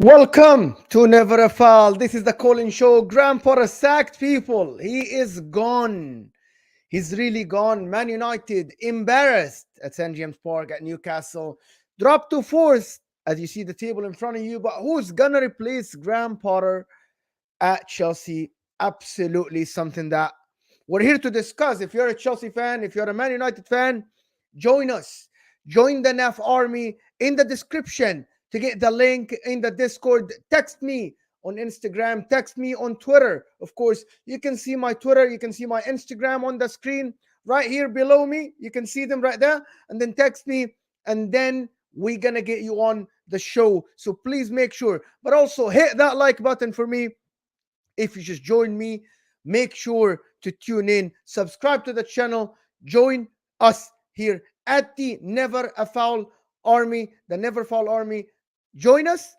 Welcome to Never a Foul. This is the Colin Show. Grandpa sacked people. He is gone. He's really gone. Man United embarrassed at St James Park at Newcastle. Dropped to fourth as you see the table in front of you. But who's gonna replace Graham Potter at Chelsea? Absolutely something that we're here to discuss. If you're a Chelsea fan, if you're a Man United fan, join us. Join the NAF army in the description to get the link in the Discord. Text me on Instagram, text me on Twitter. Of course, you can see my Twitter, you can see my Instagram on the screen right here below me. You can see them right there. And then text me, and then we're gonna get you on the show. So please make sure, but also hit that like button for me. If you just join me, make sure to tune in, subscribe to the channel, join us here at the Never a Foul Army, the Never Foul Army. Join us,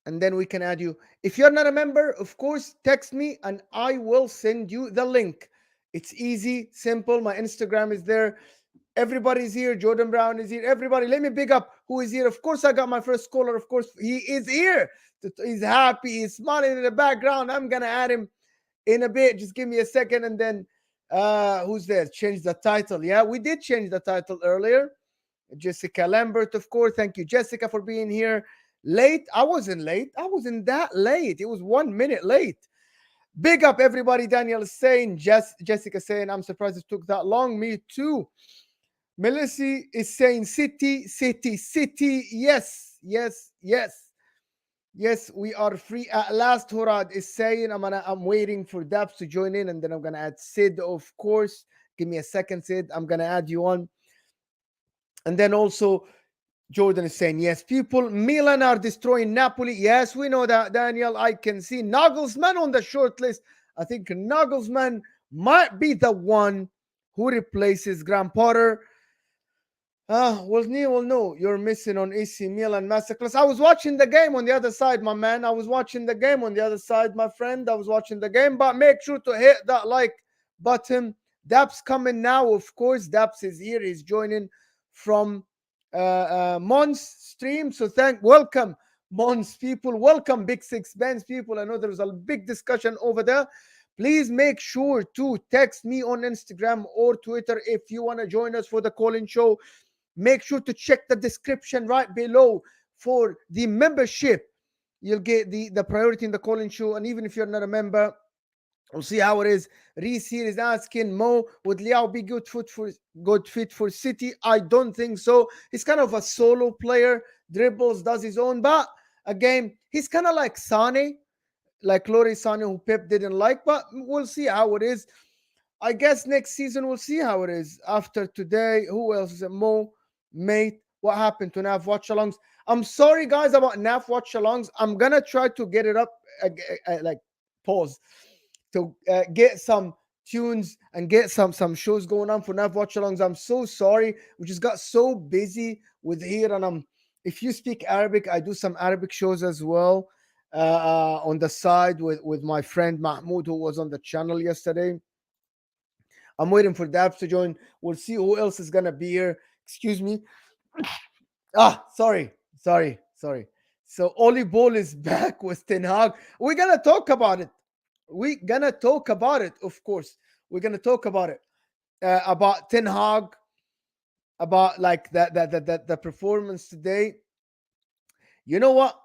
and then we can add you. If you're not a member, of course, text me and I will send you the link. It's easy, simple. My Instagram is there. Everybody's here. Jordan Brown is here. Everybody, let me big up who is here. Of course, I got my first caller. Of course, he is here. He's happy. He's smiling in the background. I'm gonna add him in a bit. Just give me a second, and then who's there? Change the title. Yeah, we did change the title earlier. Jessica Lambert, of course. Thank you, Jessica, for being here. Late. I wasn't late. I wasn't that late. It was 1 minute late. Big up everybody. Daniel is saying, Jessica saying, I'm surprised it took that long. Me too. Melissa is saying city, city, city. Yes, yes, yes. Yes, we are free at last. Horad is saying I'm waiting for Daps to join in, and then I'm gonna add Sid, of course. Give me a second, Sid. I'm gonna add you on. And then also Jordan is saying, yes, people, Milan are destroying Napoli. Yes, we know that, Daniel. I can see Nagelsmann on the short list. I think Nagelsmann might be the one who replaces Graham Potter. Well, Neil, no, you're missing on AC Milan Masterclass. I was watching the game on the other side, my man. I was watching the game on the other side, my friend. I was watching the game, but make sure to hit that like button. Daps coming now, of course. Daps is here. He's joining from Mons stream. So welcome, Mons people. Welcome, Big Six Bands people. I know there was a big discussion over there. Please make sure to text me on Instagram or Twitter if you want to join us for the call-in show. Make sure to check the description right below for the membership. You'll get the priority in the call-in show. And even if you're not a member, we'll see how it is. Reece here is asking, Mo, would Liao be good fit for City? I don't think so. He's kind of a solo player, dribbles, does his own. But again, he's kind of like Sane, like Lori Sane, who Pep didn't like. But we'll see how it is. I guess next season we'll see how it is. After today, who else is it? Mo, mate, what happened to NAF Watchalongs? I'm sorry, guys, about NAF Watchalongs. I'm gonna try to get it up, like pause, to get some tunes and get some shows going on for NAF Watchalongs. I'm so sorry. We just got so busy with here, and if you speak Arabic, I do some Arabic shows as well on the side with my friend Mahmoud, who was on the channel yesterday. I'm waiting for Dabs to join. We'll see who else is gonna be here. Excuse me. Sorry. So Oli Ball is back with Ten Hag. We're gonna talk about it. Of course. We're gonna talk about it. About Ten Hag, about like the performance today. You know what?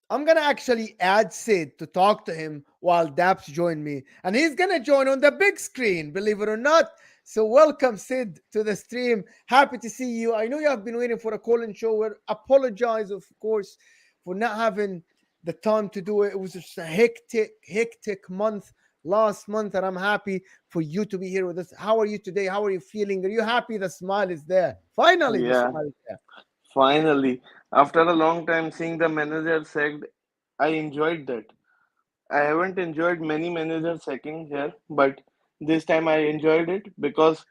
I'm gonna actually add Sid to talk to him while Daps join me, and he's gonna join on the big screen, believe it or not. So welcome, Sid, to the stream. Happy to see you. I know you have been waiting for a call-in show. We apologize, of course, for not having the time to do it. It was just a hectic month last month, and I'm happy for you to be here with us. How are you today? How are you feeling? Are you happy? The smile is there. Finally, the Yeah, smile is there. finally. After a long time seeing the manager sacked, I enjoyed that. I haven't enjoyed many manager sacking here, but this time I enjoyed it because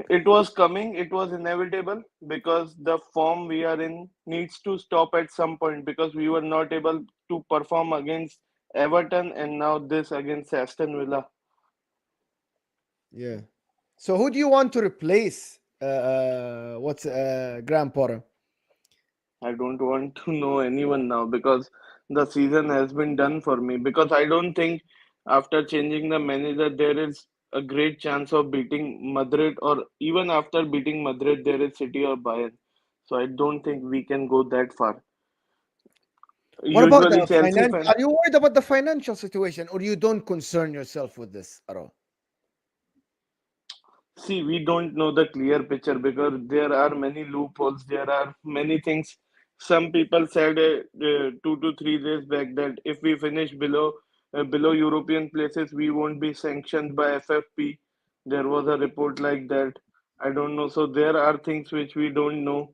it was coming, it was inevitable because the form we are in needs to stop at some point because we were not able to perform against Everton and now this against Aston Villa. Yeah. So who do you want to replace? What's Graham Potter? I don't want to know anyone now because the season has been done for me. Because I don't think after changing the manager there is a great chance of beating Madrid, or even after beating Madrid there is City or Bayern. So I don't think we can go that far. What about Usually the Chelsea finance? fan. Are you worried about the financial situation, or you don't concern yourself with this at all? See, we don't know the clear picture because there are many loopholes. There are many things. Some people said 2 to 3 days back that if we finish below European places, we won't be sanctioned by FFP. There was a report like that. I don't know. So there are things which we don't know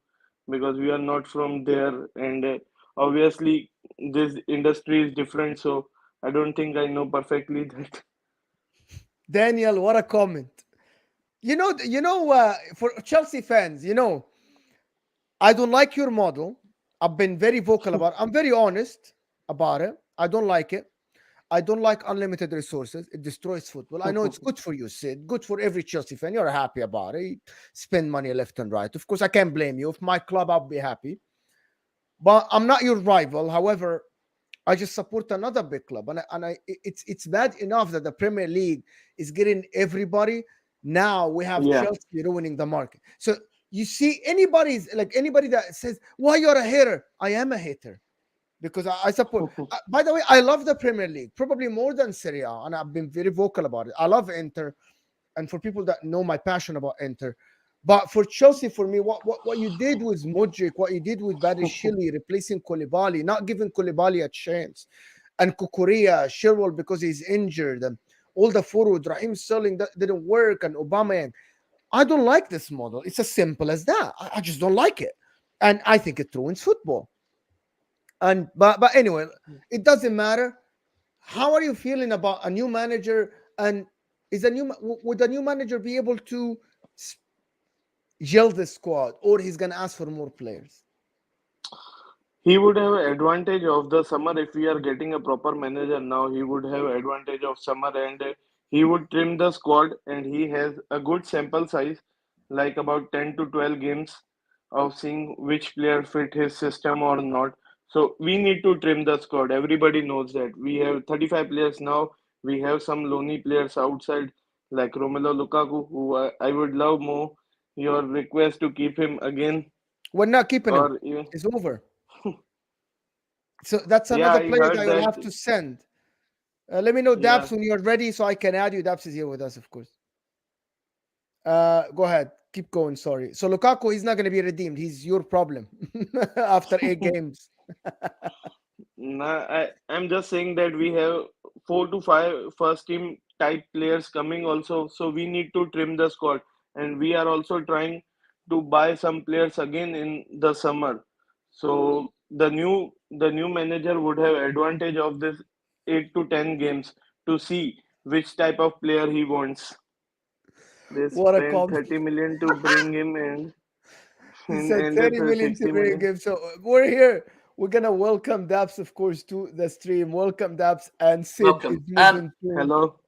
because we are not from there, and obviously this industry is different. So I don't think I know perfectly that. Daniel, what a comment. For Chelsea fans, I don't like your model. I've been very vocal about it. I'm very honest about it. I don't like it. I don't like unlimited resources. It destroys football. I know it's good for you, Sid. Good for every Chelsea fan. You're happy about it. You spend money left and right. Of course, I can't blame you. If my club, I'll be happy. But I'm not your rival. However, I just support another big club, it's bad enough that the Premier League is getting everybody. Now we have Yeah. Chelsea ruining the market. So you see, anybody that says, "Why you're a hater?" I am a hater because I support. By the way, I love the Premier League probably more than Serie A, and I've been very vocal about it. I love Inter, and for people that know my passion about Inter. But for Chelsea, for me, what you did with Modric, what you did with Badishili, replacing Koulibaly, not giving Koulibaly a chance, and Kukurea, Chilwell because he's injured, and all the forward, Raheem Sterling that didn't work, and Aubameyang. I don't like this model. It's as simple as that. I just don't like it, and I think it ruins football. And but anyway, it doesn't matter. How are you feeling about a new manager? And would a new manager be able to gel the squad, or he's gonna ask for more players? He would have advantage of the summer if we are getting a proper manager now. He would have advantage of summer, and he would trim the squad, and he has a good sample size, like about 10 to 12 games of seeing which player fit his system or not. So we need to trim the squad. Everybody knows that. We have 35 players now. We have some lonely players outside like Romelu Lukaku, who I would love more. Your request to keep him again, We're not keeping him. or even, It's over. So that's yeah, another I player heard that you'll that. have to send. Let me know, Yeah. Daps, when you're ready, so I can add you. Daps is here with us, of course. Go ahead. Keep going. Sorry. So Lukaku, he's not going to be redeemed. He's your problem after 8 games. Nah, I'm just saying that we have 4 to 5 first team type players coming also, so we need to trim the squad. And we are also trying to buy some players again in the summer. So the new manager would have advantage of this 8 to 10 games to see which type of player he wants. They What a spent comment. 30 million to bring him in He and said ended 30 for million to 60 bring million. him. So we're here. We're gonna welcome Daps, of course, to the stream. Welcome, Daps, and Sid is Welcome. moving through. Hello.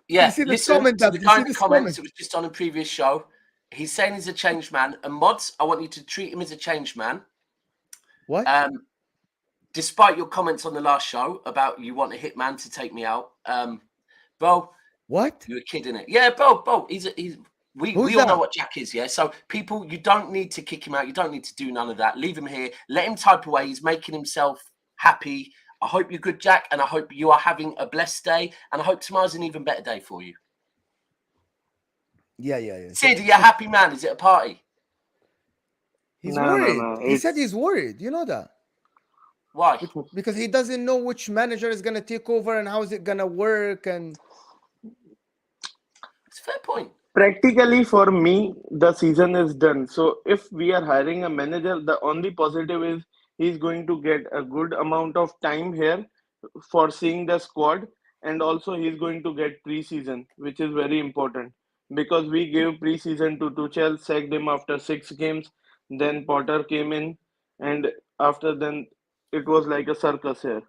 You Yeah, see this listen comment, to the Daps? You guy see in the this comments comment? that was just on a previous show. He's saying he's a changed man. And mods, I want you to treat him as a changed man. What? Despite your comments on the last show about you want a hitman to take me out, bro, What? you're a kid, innit? Yeah, bro. We Who's all know that? what Jack is, yeah. So people, you don't need to kick him out. You don't need to do none of that. Leave him here. Let him type away. He's making himself happy. I hope you're good, Jack, and I hope you are having a blessed day. And I hope tomorrow's an even better day for you. Yeah. Sid, are you a happy man? Is it a party? He's No, no, worried. no. He said It's he's worried. You know that. Why? Because he doesn't know which manager is going to take over and how is it going to work. And It's a fair point. practically for me, the season is done. So if we are hiring a manager, the only positive is he's going to get a good amount of time here for seeing the squad, and also he's going to get pre-season, which is very important because we gave pre-season to Tuchel, sacked him after 6 games, then Potter came in, and after then it was like a circus here.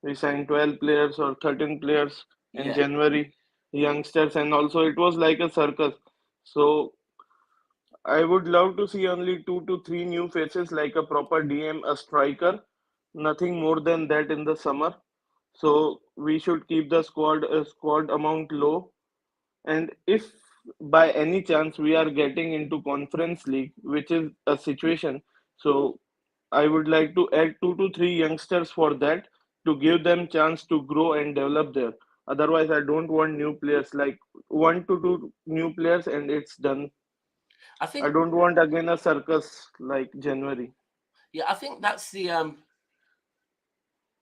We signed 12 players or 13 players in Yeah. January, youngsters, and also it was like a circus. So I would love to see only 2 to 3 new faces like a proper DM, a striker, nothing more than that in the summer. So we should keep the squad amount low. And if by any chance we are getting into Conference League, which is a situation, so I would like to add 2 to 3 youngsters for that to give them chance to grow and develop there. Otherwise, I don't want new players like 1 to 2 new players and it's done. I I think, don't want again a circus like January. yeah, I think that's the what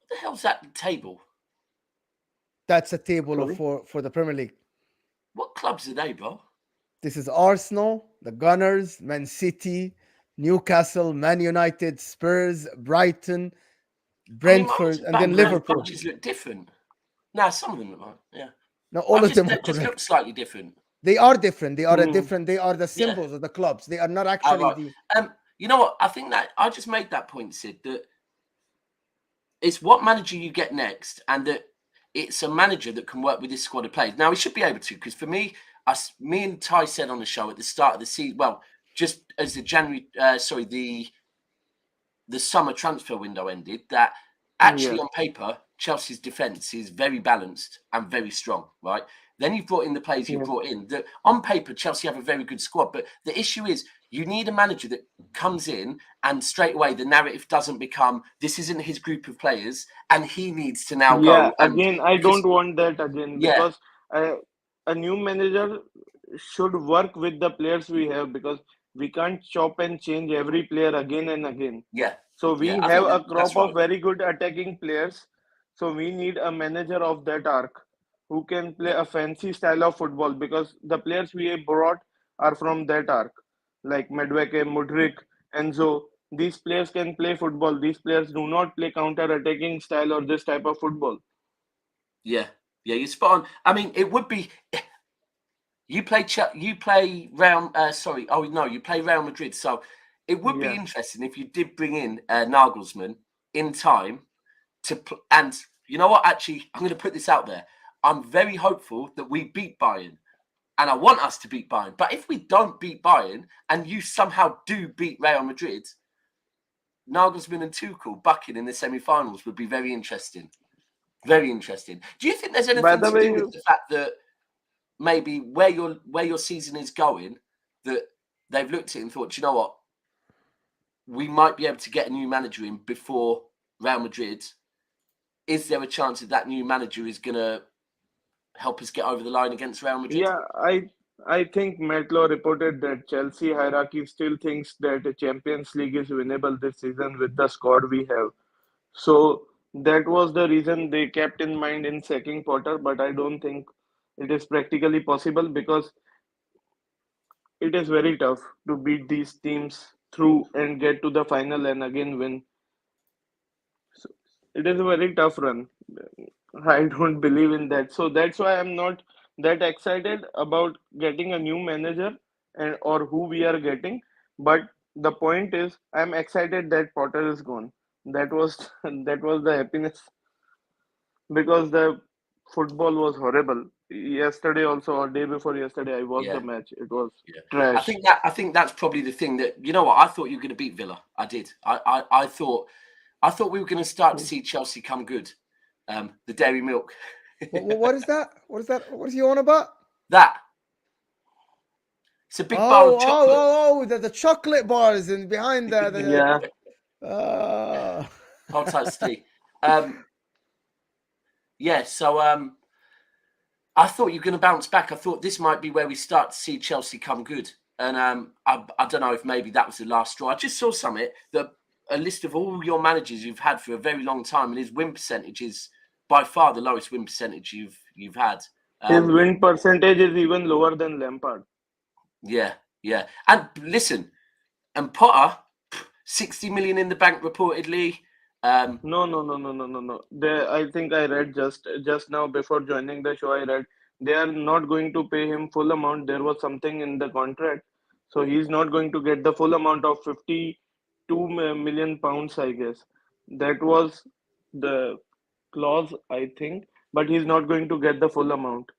the hell's that table? That's a table of Sorry. for the Premier League. What clubs are they, bro? This is Arsenal, the Gunners, Man City, Newcastle, Man United, Spurs, Brighton, I mean, my Brentford, and then Liverpool. bunches look different. No, some of them look like, yeah. No, all I've of just them are they just look correct. slightly different. They are different. They are a Hmm. different. They are the Yeah. symbols of the clubs. They are not Oh, actually right. the. You know what? I think that I just made that point, Sid, that it's what manager you get next, and that it's a manager that can work with this squad of players. Now, he should be able to, because for me, me and Ty said on the show at the start of the season, well, just as the the summer transfer window ended, that actually Yeah, on paper, Chelsea's defence is very balanced and very strong, right? Then you've brought in the players you've yeah, brought in. That on paper, Chelsea have a very good squad, but the issue is you need a manager that comes in and straight away the narrative doesn't become this isn't his group of players and he needs to now yeah. go and Again, I because don't want that again yeah, because uh, a new manager should work with the players we have because we can't chop and change every player again and again. yeah, So yeah. we I have think a that's crop of right. very good attacking players. So we need a manager of that arc who can play Yeah, a fancy style of football because the players we have brought are from that arc, like Medweke, Mudrik, Enzo. These players can play football. These players do not play counter-attacking style or this type of football. yeah, yeah. You're spot on. I mean, it would be you play Real. Sorry, oh no, you play Real Madrid. So it would be Yeah, interesting if you did bring in Nagelsmann in time and you know what? Actually, I'm going to put this out there. I'm very hopeful that we beat Bayern, and I want us to beat Bayern. But if we don't beat Bayern, and you somehow do beat Real Madrid, Nagelsmann and Tuchel bucking in the semi-finals would be very interesting. Very interesting. Do you think there's by anything the to do way, with the fact that maybe where your season is going, that they've looked at it and thought, you know what, we might be able to get a new manager in before Real Madrid. Is there a chance that that new manager is going to help us get over the line against Real Madrid? yeah, I think Matlow reported that Chelsea hierarchy still thinks that the Champions League is winnable this season with the squad we have. So that was the reason they kept in mind in sacking Potter, but I don't think it is practically possible because it is very tough to beat these teams through and get to the final and again win. So it is a very tough run. I don't believe in that. So that's why I'm not that excited about getting a new manager and or who we are getting. But the point is, I'm excited that Potter is gone. That was that was the happiness because the football was horrible. Yesterday also, or day before yesterday, I watched the Yeah, match. It was yeah. trash. I think that's probably the thing that you know what I thought you were going to beat Villa. I did. I thought we were going to start to see Chelsea come good. The dairy milk. What is that? What is that? What is he on about? That it's a big bar Oh, of chocolate. the chocolate bars and behind Yeah, Hold tight, Steve. Yeah, so I thought you were going to bounce back. I thought this might be where we start to see Chelsea come good. And I don't know if maybe that was the last straw. I just saw something that a list of all your managers you've had for a very long time, and his win percentage is by far the lowest win percentage you've had. his win percentage is even lower than Lampard. Yeah, yeah. And listen, and Potter, 60 million in the bank reportedly. No, no, no, no, no, no, no. I think I read just now before joining the show. I read they are not going to pay him full amount. There was something in the contract, so he's not going to get the full amount of 52 million pounds. I guess that was the clause. I think, but he's not going to get the full amount.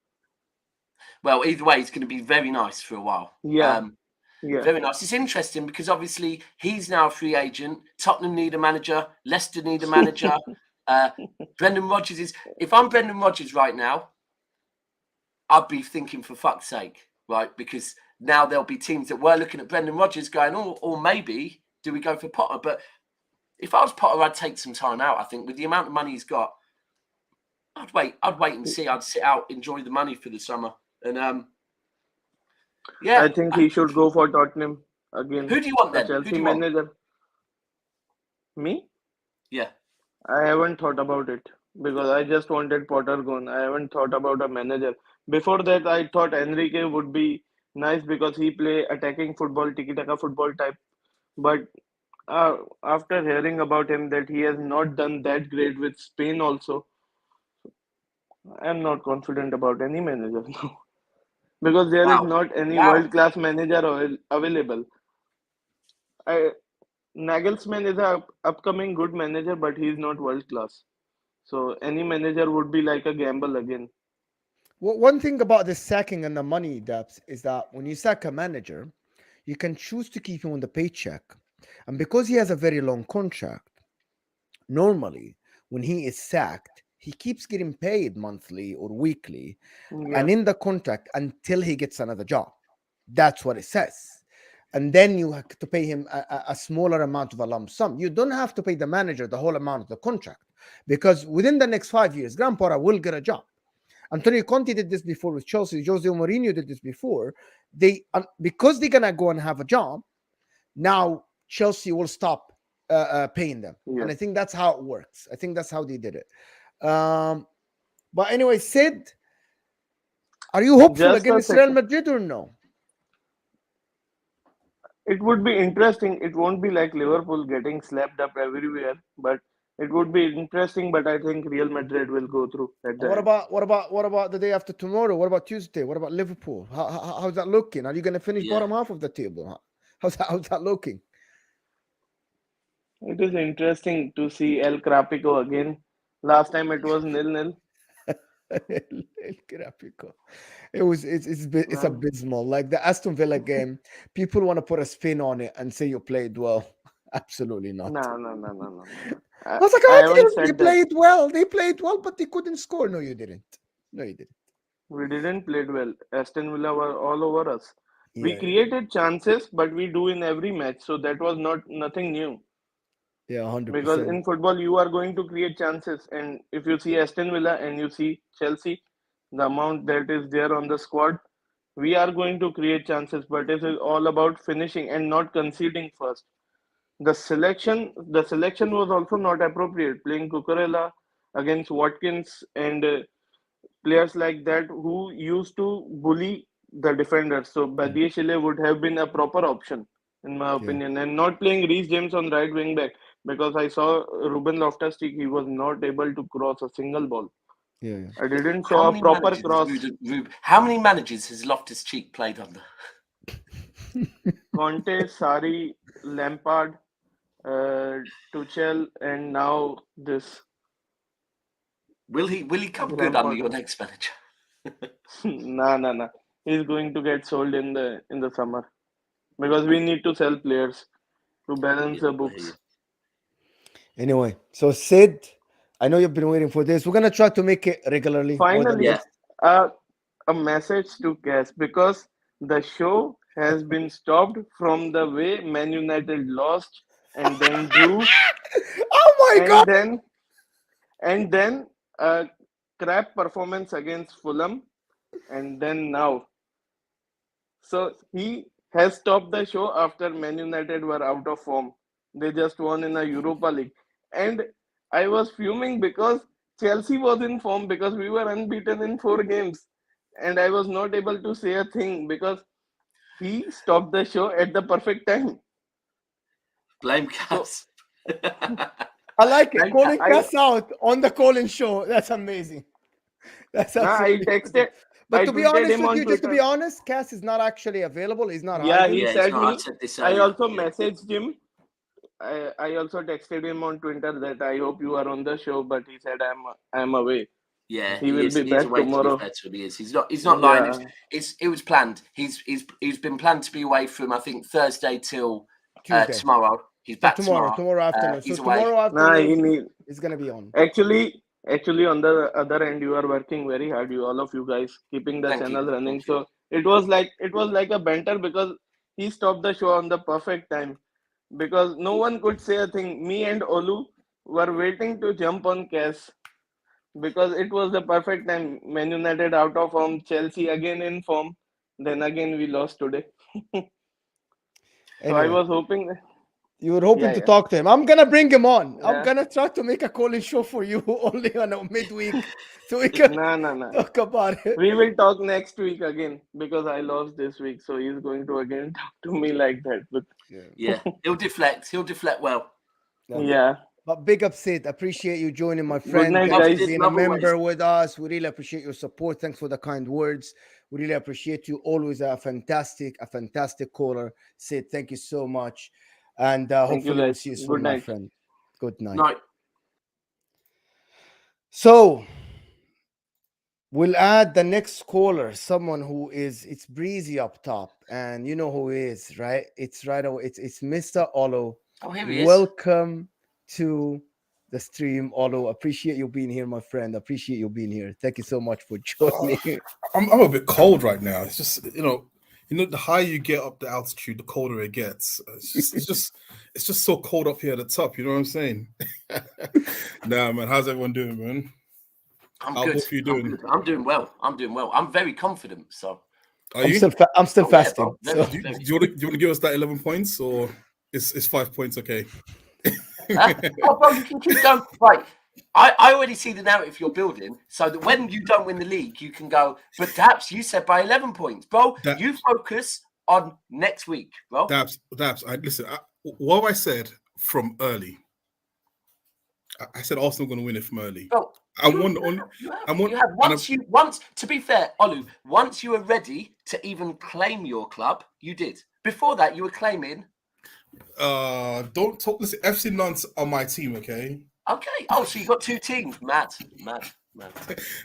Well, either way, it's going to be very nice for a while. Yeah, Yeah. Very nice. It's interesting because obviously he's now a free agent. Tottenham need a manager. Leicester need a manager. Brendan Rodgers is. If I'm Brendan Rodgers right now, I'd be thinking, for fuck's sake, right? Because now there'll be teams that were looking at Brendan Rodgers going, oh, or maybe do we go for Potter? But if I was Potter, I'd take some time out. I think with the amount of money he's got, I'd wait and see. I'd sit out, enjoy the money for the summer, and yeah. I think he should go for Tottenham again. Who do you want A then? Who Chelsea do you want? manager. Me? Yeah. I haven't thought about it because I just wanted Potter gone. I haven't thought about a manager. Before that, I thought Enrique would be nice because he play attacking football, tiki-taka football type. But after hearing about him that he has not done that great with Spain also, I'm not confident about any manager now because there is Wow. not any Wow. world-class manager available. I, Nagelsmann is a upcoming good manager, but he is not world-class. So any manager would be like a gamble again. Well, one thing about the sacking and the money, Daps, is that when you sack a manager, you can choose to keep him on the paycheck. And because he has a very long contract, normally when he is sacked, he keeps getting paid monthly or weekly Yeah, and in the contract until he gets another job. That's what it says. And then you have to pay him a smaller amount of a lump sum. You don't have to pay the manager the whole amount of the contract because within the next 5 years, Grandpa will get a job. Antonio Conte did this before with Chelsea. Jose Mourinho did this before. They because they're gonna go and have a job. Now Chelsea will stop paying them, yeah. and I think that's how it works. I think that's how they did it. But anyway, Sid, are you hopeful Just a against Real second. Madrid or no? It would be interesting. It won't be like Liverpool getting slapped up everywhere, but it would be interesting. But I think Real Madrid will go through at And the end. what about the day after tomorrow? What about Tuesday? What about Liverpool? How's that looking? Are you going to finish Yeah. bottom half of the table? How's that looking? It is interesting to see El Crapico again. Last time it was 0-0. El Gráfico. It's No, abysmal. Like the Aston Villa game, people want to put a spin on it and say you played well. Absolutely not. no, no, no, no, no, no. I was like, I how haven't they said that. played well? They played well, but they couldn't score. No, you didn't. No, you didn't. We didn't play well. Aston Villa were all over us. We Yeah, created chances, but we do in every match, so that was not nothing new. yeah, Because 100%. in football, you are going to create chances, and if you see Aston Villa and you see Chelsea, the amount that is there on the squad, we are going to create chances, but it is all about finishing and not conceding first. The selection was also not appropriate. Playing Cucurella against Watkins and players like that who used to bully the defenders. So Mm, Badiashile would have been a proper option, in my yeah, opinion, and not playing Reece James on right wing back because I saw Ruben Loftus-Cheek, he was not able to cross a single ball. yeah, yeah. I didn't How saw a many proper managers has cross. How many managers has Loftus-Cheek played under? Conte, Sari, Lampard, Tuchel, and now this Will he come good Graham under your Potter. next manager? Nah, nah, nah. He's going to get sold in the summer because we need to sell players to balance Yeah, the I hear you. books. Anyway, so Sid, I know you've been waiting for this. We're gonna try to make it regularly, more than Finally, Yeah. this. a message to Cass because the show has been stopped from the way Man United lost and then drew Oh my and god! then a crap performance against Fulham and then now. So he has stopped the show after Man United were out of form. They just won in a Europa League. And I was fuming because Chelsea was in form because we were unbeaten in 4 games. And I was not able to say a thing because he stopped the show at the perfect time. Blame So Cass. I like it. Blame Cass. Calling I Cass out on the calling show. That's amazing. That's nah, absolutely amazing. But I to be tweeted honest him with on you, just to be Twitter. honest, Cass is not actually available. He's not Yeah, hiding. he Yeah, it's said not. I me. said this I earlier. also Yeah. messaged him. I also texted him on Twitter that I hope you are on the show, but he said I'm away. Yeah, He will be he is back away. To be tomorrow. fair to him, he is. He's not lying. Yeah. It was planned. He's been planned to be away from, I think, Thursday till Tuesday. tomorrow. He's So back tomorrow afternoon. He's So away. tomorrow Nah, he afternoon need is gonna be on. actually on the other end, you are working very hard. You all of you guys keeping the Thank you. channel running. Thank you. So it was like a banter because he stopped the show on the perfect time because no one could say a thing. Me and Olu were waiting to jump on Cass because it was the perfect time. Man United out of form, Chelsea again in form. Then again we lost today. So I Anyway, was hoping. you were hoping Yeah, to yeah, talk to him. I'm gonna bring him on. I'm yeah. gonna try to make a call-in show for you only on a midweek, so we can Nah. talk about it. We will talk next week again because I lost this week, so he's going to again talk to me like that. But Yeah, he'll deflect. He'll deflect well. yeah, But big up, Sid. Appreciate you joining, my good friend. night, Thanks guys. for being a Love always. member with us. We really appreciate your support. Thanks for the kind words. We really appreciate you. Always a fantastic caller, Sid. Thank you so much. And Thank you, hopefully we'll guys. see you Good soon, my night. friend. Good night. No, So we'll add the next caller, someone who is it's breezy up top, and you know who he is, right? It's right away. It's Mr. Olo. oh here he is. Welcome to the stream, Olo. Appreciate you being here, my friend. Appreciate you being here. Thank you so much for joining. I'm a bit cold right now. It's just the higher you get up the altitude, the colder it gets. It's just so cold up here at the top. You know what I'm saying? Nah, man. How's everyone doing, man? I'm How good. both of you doing? I'm doing well. I'm very confident. So Are I'm you? still Oh, yeah, fasting. bro. So. Do you want to give us that 11 points, or is 5 points okay? Oh, bro, you can keep going. Right. I already see the narrative you're building, so that when you don't win the league, you can go, but Daps, you said by 11 points. Bro, you focus on next week, bro. Daps. What have I said from early? I said Arsenal going to win it from early. Bro, once, to be fair, Olu, once you were ready to even claim your club, you did. Before that, you were claiming. Don't talk. Listen, FC Nantes are my team, okay? Okay. Oh, so you got two teams. Mad.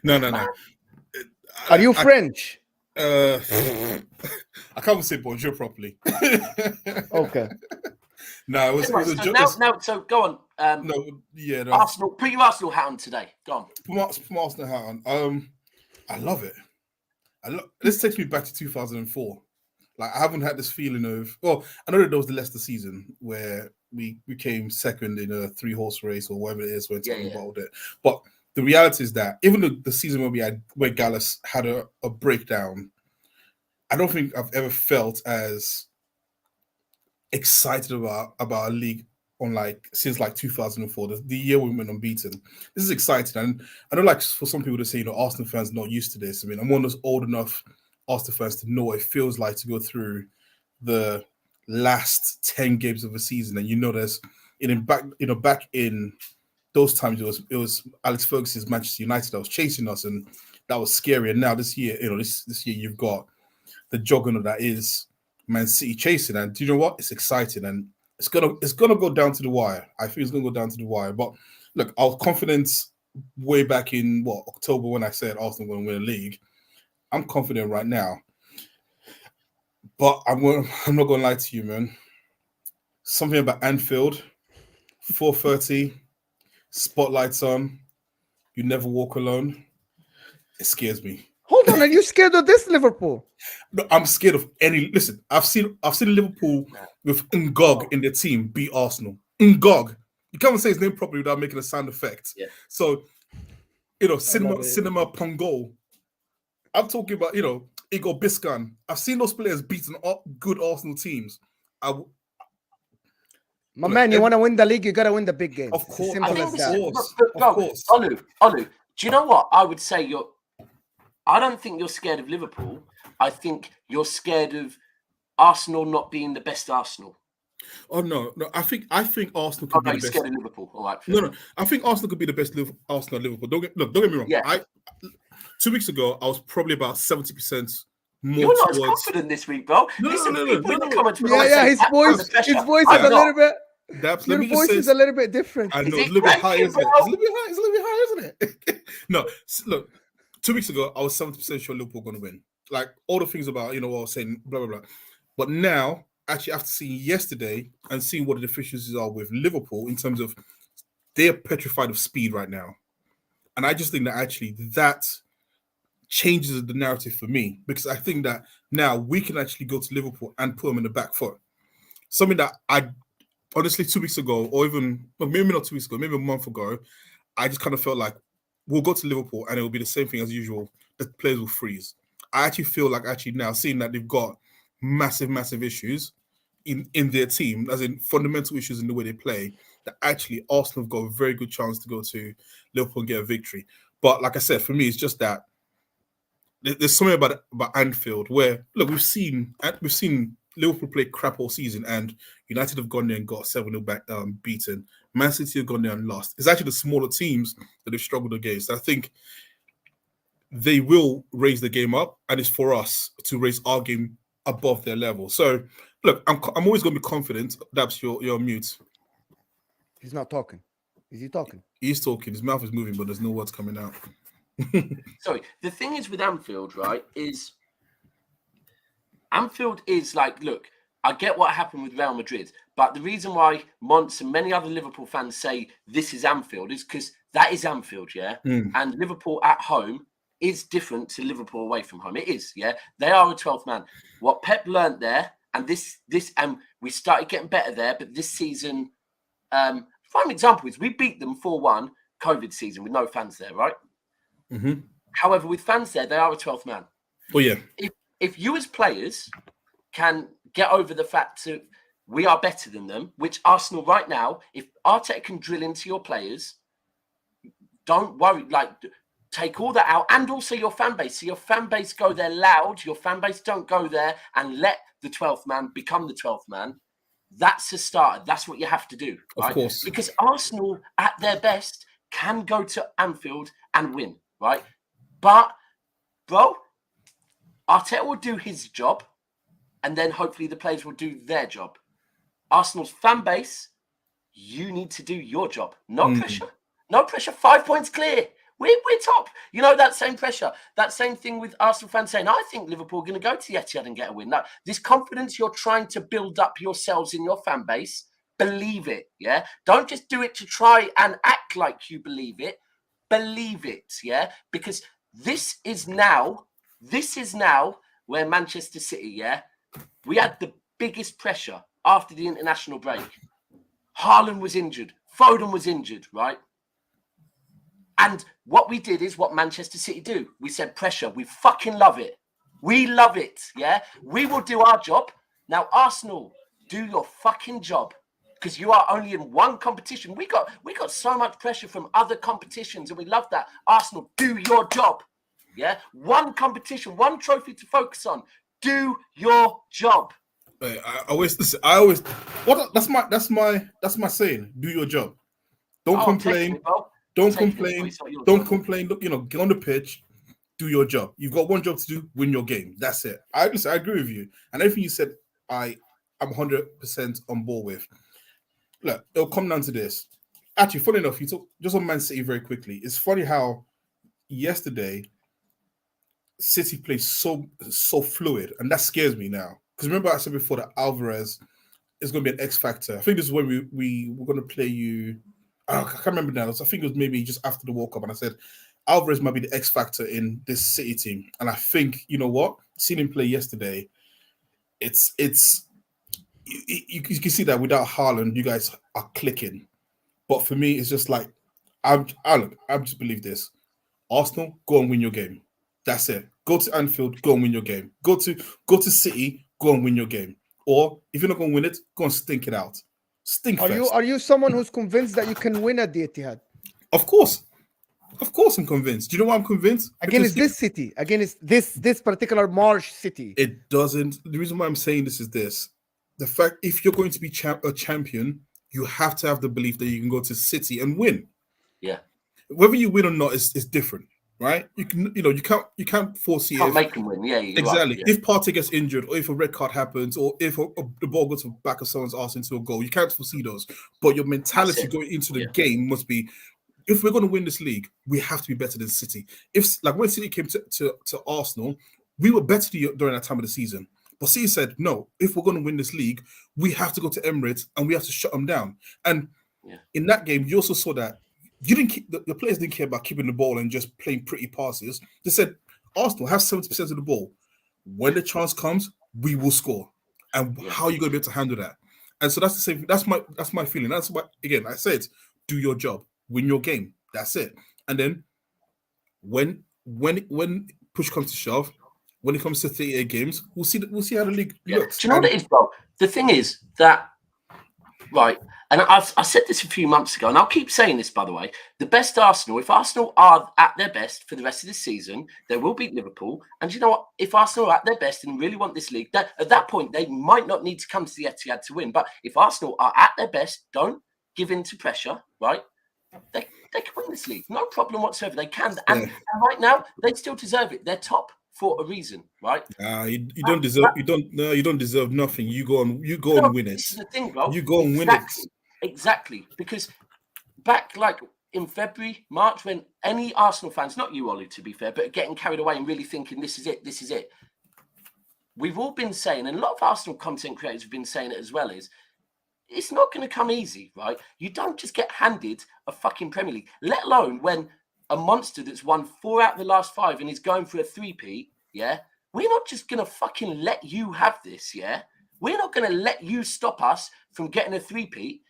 No. Are you French? I can't say bonjour properly. Okay. No, it was a joke. So go on. No. Arsenal. Put your Arsenal hat on today. Go on. Put my Arsenal hat on. I love it. This takes me back to 2004. Like, I haven't had this feeling of. Well, I know that there was the Leicester season where we came second in a 3-horse race or whatever it is when Tottenham bottled it. But the reality is that even the season where Gallus had a breakdown, I don't think I've ever felt as excited about a league since 2004, the year we went unbeaten. This is exciting, and I know, for some people to say, Arsenal fans not used to this. I mean, I'm one of those old enough Arsenal fans to know what it feels like to go through the last 10 games of a season, and there's back in those times it was Alex Ferguson's Manchester United that was chasing us, and that was scary. And now this year, this year you've got the juggernaut that is Man City chasing, and do you know what? It's exciting, and it's gonna go down to the wire. I think it's gonna go down to the wire. But look, I was confident way back in October when I said Arsenal were going to win a league. I'm confident right now, but I'm not going to lie to you, man. Something about Anfield, 4:30, spotlights on, you never walk alone. It scares me. Hold on, are you scared of this Liverpool? No, I'm scared of any. Listen, I've seen Liverpool with Ngog in their team beat Arsenal. Ngog, you can't even say his name properly without making a sound effect. Yeah. So, Cinema Pongo. I'm talking about Igor Biscan. I've seen those players beating good Arsenal teams. My man, you want to win the league, you got to win the big games. Of course, simple as that. Of course. Olu, do you know what? I would say I don't think you're scared of Liverpool. I think you're scared of Arsenal not being the best Arsenal. Oh no! I think Arsenal could be the best. Scared of Liverpool. All right. No. I think Arsenal could be the best Arsenal Liverpool. Don't get me wrong. Yeah. 2 weeks ago, I was probably about 70% more. You're not as confident this week, bro. No. Yeah, his voice is a little bit. Daps, let Your me just voice say, is a little bit different. I know Is it's it a little bit high, cracking, isn't it? bro? It's a little bit high. It's a little bit high, isn't it? No, look. 2 weeks ago, I was 70% sure Liverpool were going to win. Like all the things about, what I was saying, blah blah blah. But now, actually, after seeing yesterday and seeing what the deficiencies are with Liverpool in terms of they're petrified of speed right now, and I just think that actually that changes the narrative for me, because I think that now we can actually go to Liverpool and put them in the back foot. Something that I honestly 2 weeks ago, or even maybe not 2 weeks ago, maybe a month ago, I just kind of felt like we'll go to Liverpool and it will be the same thing as usual. The players will freeze. I actually feel like now seeing that they've got massive issues in their team, as in fundamental issues in the way they play, that actually Arsenal have got a very good chance to go to Liverpool and get a victory. But like I said, for me, it's just that there's something about Anfield where, look, we've seen Liverpool play crap all season, and United have gone there and got 7-0 back beaten. Man City have gone there and lost. It's actually the smaller teams that they've struggled against. I think they will raise the game up, and it's for us to raise our game above their level. So, look, I'm always going to be confident. Daps, you're on mute. He's not talking. Is he talking? He's talking. His mouth is moving, but there's no words coming out. Sorry. The thing is with Anfield, right, is Anfield is like, look, I get what happened with Real Madrid, but the reason why Mons and many other Liverpool fans say this is Anfield is because that is Anfield, yeah? And Liverpool at home is different to Liverpool away from home. It is, yeah? They are a 12th man. What Pep learnt there, and this we started getting better there, but this season, prime example is we beat them 4-1 COVID season with no fans there, right? Mm-hmm. However, with fans there, they are a 12th man. Oh, yeah. If you as players can get over the fact that we are better than them, which Arsenal right now, if Arteta can drill into your players, don't worry, like take all that out, and also your fan base. So your fan base go there loud, your fan base don't go there and let the 12th man become the 12th man. That's a start. That's what you have to do, right? Of course. Because Arsenal at their best can go to Anfield and win, right? But, bro, Arteta will do his job, and then hopefully the players will do their job. Arsenal's fan base, you need to do your job. No pressure. No pressure. 5 points clear. We're top. You know, that same pressure. That same thing with Arsenal fans saying, I think Liverpool are going to go to the Etihad and get a win. Now, this confidence you're trying to build up yourselves in your fan base, believe it, yeah? Don't just do it to try and act like you believe it. Believe it, yeah? Because this is now where Manchester City, yeah? We had the biggest pressure after the international break. Haaland was injured. Foden was injured, right? And what we did is what Manchester City do. We said pressure. We fucking love it. We love it, yeah? We will do our job. Now, Arsenal, do your fucking job. Because you are only in one competition. We got so much pressure from other competitions, and we love that. Arsenal, do your job. Yeah? One competition, one trophy to focus on. Do your job. That's my saying. Do your job. Don't complain. Don't complain. Don't complain. Look, get on the pitch, do your job. You've got one job to do, win your game. That's it. I agree with you. And everything you said, I'm 100% on board with. Look, it'll come down to this. Actually, funny enough, you talk just on Man City very quickly. It's funny how yesterday City plays so fluid, and that scares me now. Because remember I said before that Alvarez is going to be an X factor. I think this is when we were going to play you. I can't remember now. I think it was maybe just after the World Cup, and I said Alvarez might be the X factor in this City team. And I think, you know what? Seeing him play yesterday, you can see that without Haaland, you guys are clicking. But for me, it's just like I just believe this. Arsenal, go and win your game. That's it. Go to Anfield, go and win your game. Go to City, go and win your game. Or if you're not going to win it, go and stink it out. Are you someone who's convinced that you can win at the Etihad? Of course I'm convinced. Do you know why I'm convinced? Against this city, against this particular Marsh city. It doesn't. The reason why I'm saying this is this. The fact, if you're going to be a champion, you have to have the belief that you can go to City and win. Yeah. Whether you win or not is different. right? You can't foresee Can't if make them win. Yeah, you're exactly right, yeah. if Partey gets injured or if a red card happens or if the ball goes to the back of someone's arse into a goal. You can't foresee those, but your mentality it. going into the Yeah. game must be: if we're going to win this league, we have to be better than City. If like when City came to Arsenal, we were better during that time of the season. But City said, no, if we're going to win this league, we have to go to Emirates and we have to shut them down. And in that game, you also saw that you didn't keep the players didn't care about keeping the ball and just playing pretty passes. They said, Arsenal have 70% of the ball. When the chance comes, we will score. And how are you going to be able to handle that? And so that's the same. That's my feeling. That's why, again, I said, do your job, win your game. That's it. And then when push comes to shove, when it comes to 38 games, we'll see how the league looks. Do you know what it is, bro? The thing is that, right, and I said this a few months ago, and I'll keep saying this, by the way, the best Arsenal, if Arsenal are at their best for the rest of the season, they will beat Liverpool. And you know what? If Arsenal are at their best and really want this league, at that point, they might not need to come to the Etihad to win. But if Arsenal are at their best, don't give in to pressure, right? They can win this league. No problem whatsoever. They can. And right now, they still deserve it. They're top for a reason, right? You don't deserve. You don't deserve nothing. You go and win it. This is the thing, bro. You go and win it. Exactly. Because back like in February, March, when any Arsenal fans, not you, Ollie, to be fair, but getting carried away and really thinking this is it. We've all been saying, and a lot of Arsenal content creators have been saying it as well, is it's not going to come easy, right? You don't just get handed a fucking Premier League, let alone when a monster that's won 4 out of the last 5 and is going for a 3-peat, yeah? We're not just going to fucking let you have this, yeah? We're not going to let you stop us from getting a 3-peat.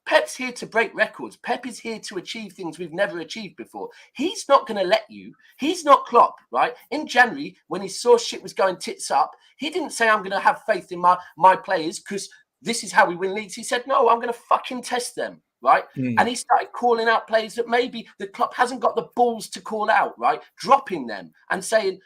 Pep's here to break records. Pep is here to achieve things we've never achieved before. He's not going to let you. He's not Klopp, right? In January, when he saw shit was going tits up, he didn't say, I'm going to have faith in my players because this is how we win leagues. He said, no, I'm going to fucking test them, right? And he started calling out players that maybe the club hasn't got the balls to call out, right? Dropping them and saying,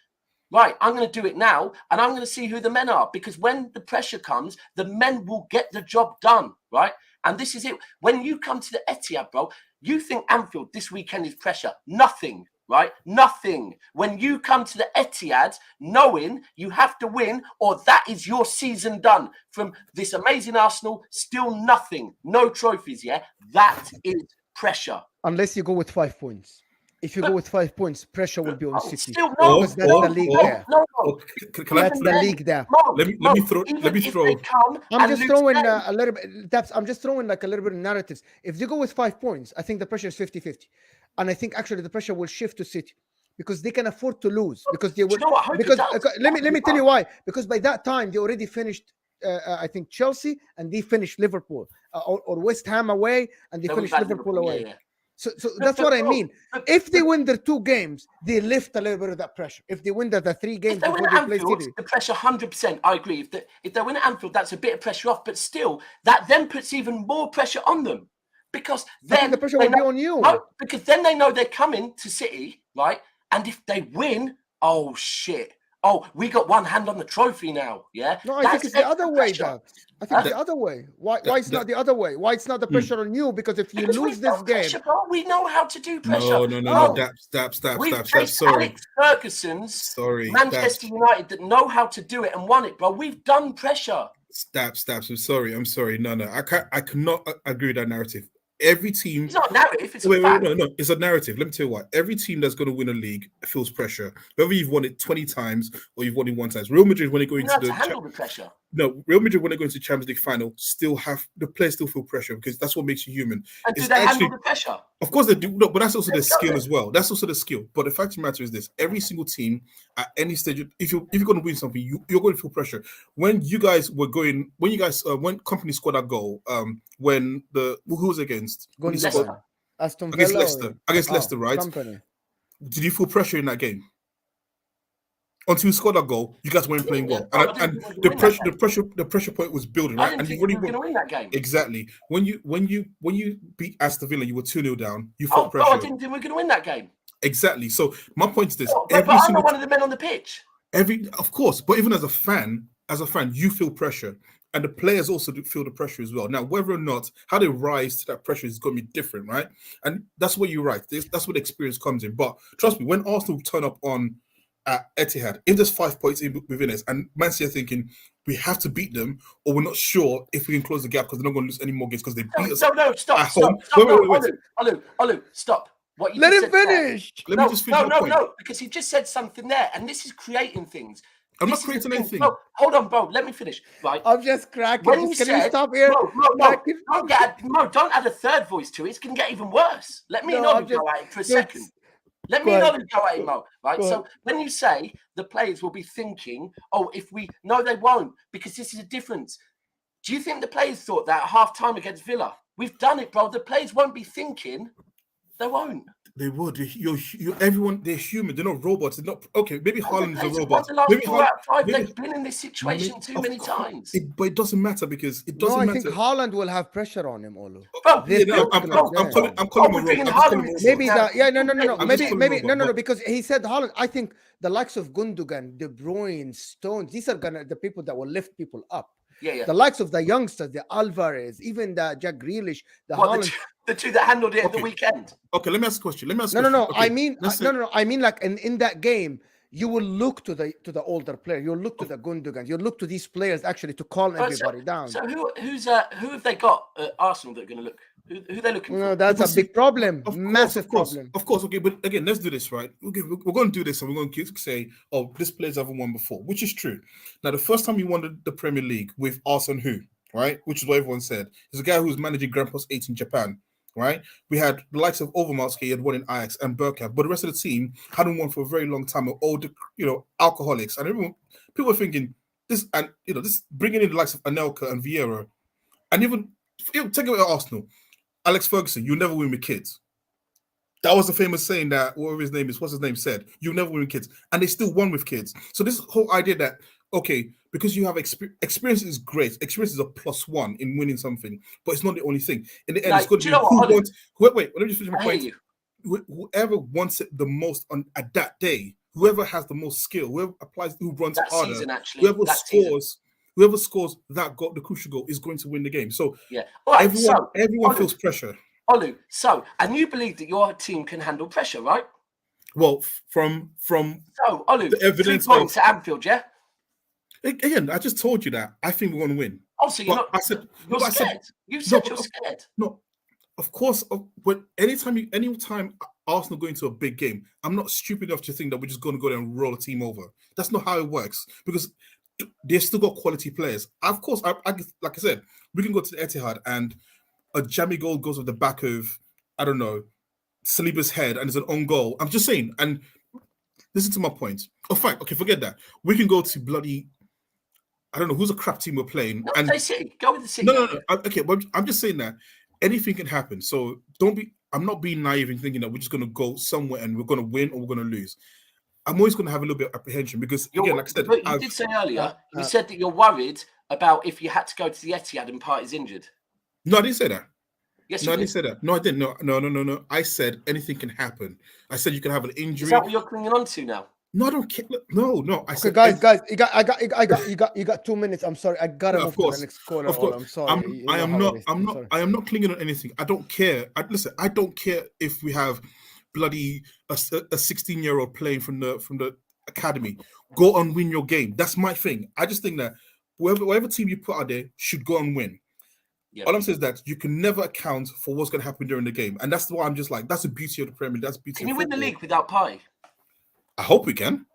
right, I'm going to do it now, and I'm going to see who the men are, because when the pressure comes, the men will get the job done, right? And this is it. When you come to the Etihad, bro, you think Anfield this weekend is pressure. Nothing, right? Nothing. When you come to the Etihad, knowing you have to win or that is your season done. From this amazing Arsenal, still nothing. No trophies, yeah? That is pressure. Unless you go with 5 points. If you go with 5 points, pressure will be on City. Still, no, because that's the league there. No. That's the league there. Let me throw. I'm just throwing a little bit. I'm just throwing like a little bit of narratives. If you go with 5 points, I think the pressure is 50-50, and I think actually the pressure will shift to City because they can afford to lose because they will. Let me tell you why. Because by that time they already finished. I think Chelsea and they finished Liverpool or West Ham away and they finished Liverpool away. Yeah. So that's what I mean. If they win their 2 games, they lift a little bit of that pressure. If they win the 3 games if they before win they at play Anfield, City, the pressure 100%. I agree. If they win at Anfield, that's a bit of pressure off. But still, that then puts even more pressure on them because then the pressure will be on you. No, because then they know they're coming to City, right? And if they win, oh shit. Oh, we got one hand on the trophy now, yeah? No, I think it's the other way, Dad. I think the other way. Why it's not the other way? Why it's not the pressure on you? Because if you lose this game... Pressure, bro. We know how to do pressure. No. Daps. Sorry. Alex Ferguson's Manchester United that know how to do it and won it, bro. We've done pressure. Daps. I'm sorry. No. I cannot agree with that narrative. Every team. It's not a narrative. It's a fact. No. It's a narrative. Let me tell you what. Every team that's going to win a league feels pressure. Whether you've won it 20 times or you've won it 1 time. Real Madrid, when they go into the handle the pressure. No, Real Madrid, when they go into Champions League final, the players still feel pressure because that's what makes you human. And do they handle the pressure? Of course they do. No, but that's also their skill as well. That's also the skill. But the fact of the matter is this: every single team at any stage, if you're going to win something, you're going to feel pressure. When Company scored that goal, when who was against? Aston Villa against Leicester, right? Company. Did you feel pressure in that game? Until you scored that goal, you guys weren't playing well, and the pressure point was building, right? And you were going to win that game. Exactly. When you beat Aston Villa, you were 2-0 down. You felt pressure. I didn't think we were going to win that game. Exactly. So my point is this: but I'm not one of the men on the pitch. Of course, but even as a fan, you feel pressure. and the players also do feel the pressure as well. Now, whether or not how they rise to that pressure is going to be different, right? And that's where you're right. That's where the experience comes in. But trust me, when Arsenal turn up on at Etihad, if there's 5 points within us, and Man City are thinking we have to beat them, or we're not sure if we can close the gap because they're not going to lose any more games because they beat us at home. Wait. Olu, stop. What you Let just him said there. finish. Let me just finish my point. No, because he just said something there, and this is creating things. I'm This not is creating the thing. anything. No, hold on, bro. Let me finish. Right. I'm just cracking. When you Can said, you stop here? No, don't add a third voice to it. It's going to get even worse. Let me and Olu go at it for a second. Let me and Olu go at it, Mo. Right. So when you say the players will be thinking, no, they won't, because this is a difference. Do you think the players thought that at half time against Villa? We've done it, bro. The players won't be thinking. They won't. They would. Everyone, they're human. They're not robots. They're not okay. Maybe Haaland's a robot. The last Maybe 4 out of 5, they've been in this situation too many times. But it doesn't matter because it doesn't matter. I think Haaland will have pressure on him, Olu. Bro, I'm calling him a robot. Maybe that. Yeah, no. Because he said Haaland. I think the likes of Gundogan, De Bruyne, Stones. These are the people that will lift people up. Yeah. The likes of the youngsters, the Alvarez, even the Jack Grealish, the two that handled it at the weekend. Okay, let me ask a question. No. I mean, I mean, like in that game, you will look to the older player. You'll look to the Gundogan. You'll look to these players actually to calm everybody down. So who have they got at Arsenal that are going to look? Who are they looking for? No, that's a big problem. Massive problem. Of course. Okay, but again, let's do this, right? We're going to do this and we're going to say, oh, this player's haven't won before, which is true. Now, the first time we won the Premier League with Arsene who, right? Which is what everyone said. There's a guy who was managing Grandpa's 8 in Japan, right? We had the likes of Overmars, he had won in Ajax and Bergkamp, but the rest of the team hadn't won for a very long time. All the alcoholics, and everyone, people were thinking this, and this bringing in the likes of Anelka and Vieira, and even take away Arsenal. Alex Ferguson, you never win with kids. That was the famous saying that whatever his name is, what's his name said, you never win with kids, and they still won with kids. So this whole idea that because you have experience is great. Experience is a +1 in winning something, but it's not the only thing. In the end, it's going to be wait. Let me just finish my point. Whoever wants it the most at that day, whoever has the most skill, whoever applies, who runs harder, whoever scores that goal, the crucial goal, is going to win the game. So yeah, everyone feels pressure. Olu, and you believe that your team can handle pressure, right? Well, from Olu, the evidence 3 points at Anfield, yeah. Again, I just told you that I think we're going to win. Oh, so you're scared. You said you're scared. No, of course. But anytime Arsenal go into a big game, I'm not stupid enough to think that we're just going to go there and roll a team over. That's not how it works because they've still got quality players. Of course, like I said, we can go to the Etihad and a jammy goal goes off the back of, I don't know, Saliba's head and it's an own goal. I'm just saying, and listen to my point. Oh, fine. Okay, forget that. We can go to bloody, I don't know, who's a crap team we're playing. No, say City. Go with the City. No. Okay, but I'm just saying that anything can happen. So I'm not being naive in thinking that we're just going to go somewhere and we're going to win or we're going to lose. I'm always going to have a little bit of apprehension because, again, like I said... But you did say earlier, you said that you're worried about if you had to go to the Etihad and Partey's injured. No, I didn't say that. Yes, no, I didn't say that. No, I didn't. No. I said anything can happen. I said you can have an injury. Is that what you're clinging on to now? No, I don't care. No. I said, guys, you got 2 minutes. I'm sorry. I gotta move to the next corner. Of course. I'm sorry. I am not clinging on anything. I don't care. Listen, I don't care if we have bloody a 16-year-old playing from the academy. Go and win your game. That's my thing. I just think that whatever team you put out there should go and win. Yeah. All I'm saying is that you can never account for what's going to happen during the game, and that's why I'm just like, that's the beauty of the Premier League. That's the beauty. Can you win the league without Partey? I hope we can.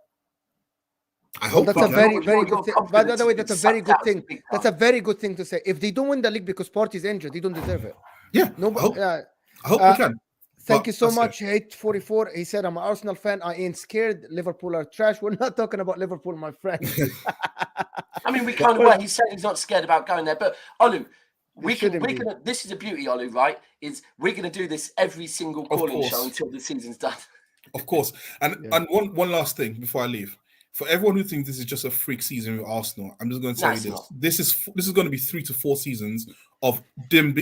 That's a very good thing. By the way, that's a very good thing. That's a very good thing to say. If they don't win the league because Partey's injured, they don't deserve it. Yeah. I hope we can. Thank you so much, Hate44. He said, I'm an Arsenal fan. I ain't scared. Liverpool are trash. We're not talking about Liverpool, my friend. I mean, we kind of were. He said he's not scared about going there. But, Olu, this is the beauty, Olu, right? Is we're going to do this every single calling show until the season's done. Of course. And one last thing before I leave. For everyone who thinks this is just a freak season with Arsenal, I'm just going to tell you this. This is going to be 3 to 4 seasons of them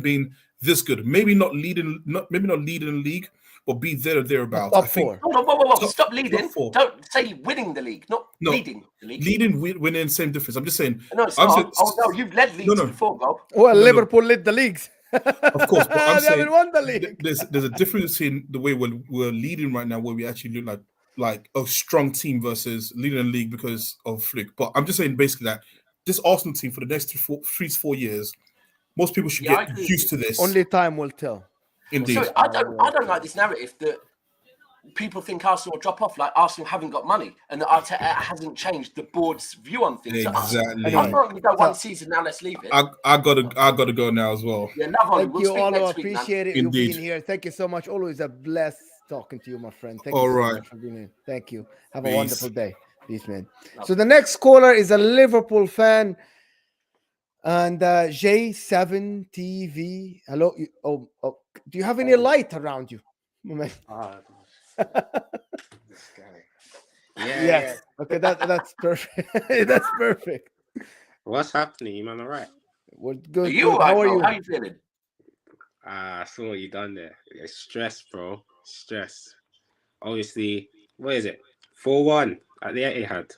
being this good. Maybe not leading the league, but be there or thereabouts. Top I think four. Hold on, whoa. Top- Stop top leading. four. Don't say winning the league, not No. leading the league. leading, winning, same difference. I'm just saying. No, it's I'm not. saying- Oh no, you've led leagues no. before, Gob. Well, No. Liverpool led the leagues. Of course, but I'm they saying haven't won the league. there's a difference in the way we're leading right now, where we actually look like a strong team versus leading a league because of fluke. But I'm just saying basically that this Arsenal team for the next 3 to 4 years, most people should I get agree with used you. to this. Only time will tell. Indeed. Sorry, I don't like this narrative that people think Arsenal will drop off, like Arsenal haven't got money, and that Arteta hasn't changed the board's view on things. Exactly. I'm not going to go one season now. Let's leave it. I gotta go now as well. Yeah, love Ollie. Thank We'll you, speak all. next week, man. Appreciate it. Indeed. You being here. Thank you so much. Always a bless talking to you, my friend. Thank All you so right. much for being here. Thank you. Have a Peace. wonderful day. Peace, man. So the next caller is a Liverpool fan. And J7TV. Hello. Do you have any light around you? This guy. Yes. Okay, that's perfect. That's perfect. What's happening? You man, all right? Well, good. Are you good. all right, How are bro? you? How you feeling? I saw what you done there. It's stress, bro. Stress. Obviously, what is it? 4-1 at the Etihad.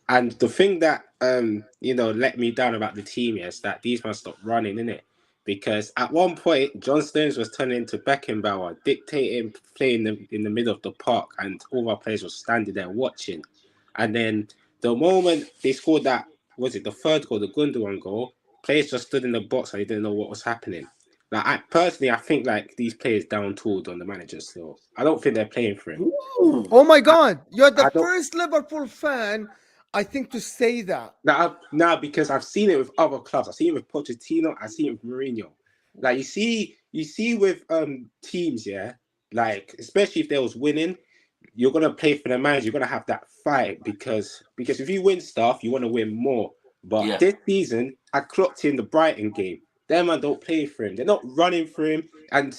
And the thing that let me down about the team is that these men stopped running, innit? Because at one point, John Stones was turning into Beckenbauer, dictating, playing in the middle of the park, and all our players were standing there watching. And then the moment they scored that, was it the third goal, the Gundogan goal, players just stood in the box and they didn't know what was happening. Like I think like these players down tooled on the manager still. I don't think they're playing for him. Ooh. Oh my God. You're the I don't- first Liverpool fan, I think, to say that. Now, because I've seen it with other clubs. I've seen it with Pochettino. I've seen it with Mourinho. Like you see with teams, yeah. Like especially if they was winning, you're gonna play for the manager. You're gonna have that fight because if you win stuff, you want to win more. But this season, I clocked in the Brighton game. Them man don't play for him. They're not running for him. And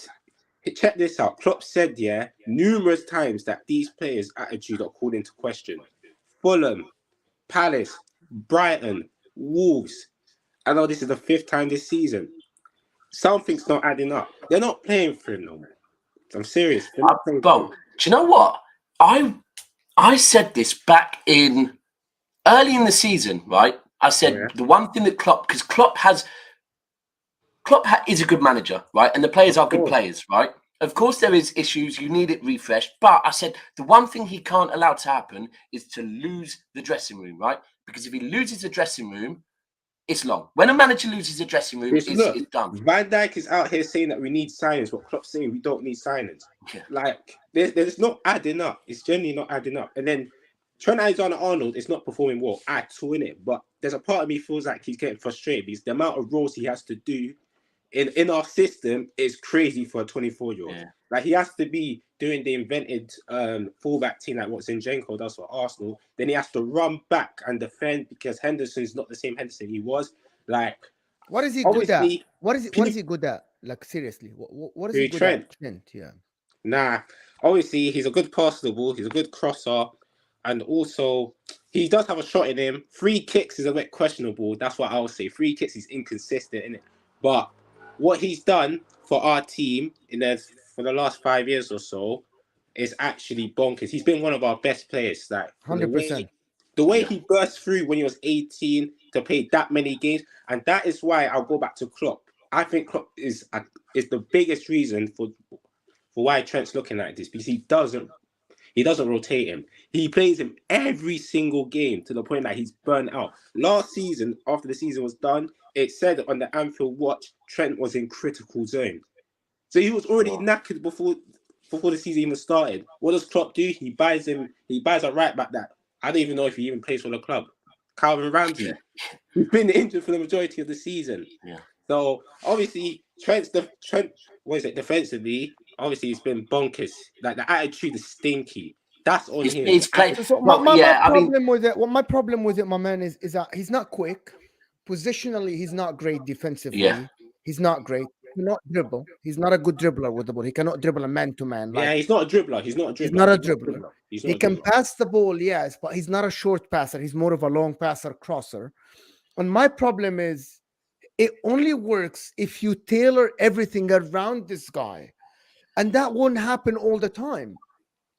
check this out. Klopp said, numerous times that these players' attitude are called into question. Fulham, Palace, Brighton, Wolves. I know this is the 5th time this season. Something's not adding up. They're not playing for him no more. I'm serious. They're not playing for him. Do you know what? I said this back in early in the season, right? I said the one thing that Klopp is a good manager, right? And the players are good players, right? Of course, there is issues. You need it refreshed. But I said the one thing he can't allow to happen is to lose the dressing room, right? Because if he loses the dressing room, it's long. When a manager loses the dressing room, it's done. Van Dijk is out here saying that we need signings. What Klopp's saying, we don't need signings. Yeah. Like, there's not adding up. It's generally not adding up. And then Trent Alexander-Arnold is not performing well at all, innit? But there's a part of me feels like he's getting frustrated because the amount of roles he has to do in our system is crazy for a 24-year-old. Yeah. Like, he has to be doing the invented fullback team like what Zinchenko does for Arsenal. Then he has to run back and defend because Henderson's not the same Henderson he was. Like, what is he good at? What is he good at? Like, seriously, what is he good at? Trent, yeah. Nah, obviously he's a good passer the ball. He's a good crosser, and also he does have a shot in him. Free kicks is a bit questionable. That's what I'll say. Free kicks is inconsistent, innit? But what he's done for our team for the last 5 years or so is actually bonkers. He's been one of our best players. Like 100%. The way he burst through when he was 18 to play that many games, and that is why I'll go back to Klopp. I think Klopp is the biggest reason for why Trent's looking like this, because he doesn't rotate him. He plays him every single game to the point that he's burnt out. Last season, after the season was done, it said on the Anfield Watch, Trent was in critical zone. So he was already knackered before the season even started. What does Klopp do? He buys a right back that I don't even know if he even plays for the club. Calvin Ramsey. Yeah. He's been injured for the majority of the season. Yeah. So obviously Trent defensively, obviously it's been bonkers. Like the attitude is stinky. That's on him. He's played. So my problem with it, my man, is that he's not quick. Positionally, he's not great defensively. Yeah. He's not great. He cannot dribble. He's not a good dribbler with the ball. He cannot dribble a man to man. He's not a dribbler. He's not a dribbler. He can pass the ball, yes, but he's not a short passer. He's more of a long passer, crosser. And my problem is, it only works if you tailor everything around this guy. And that won't happen all the time.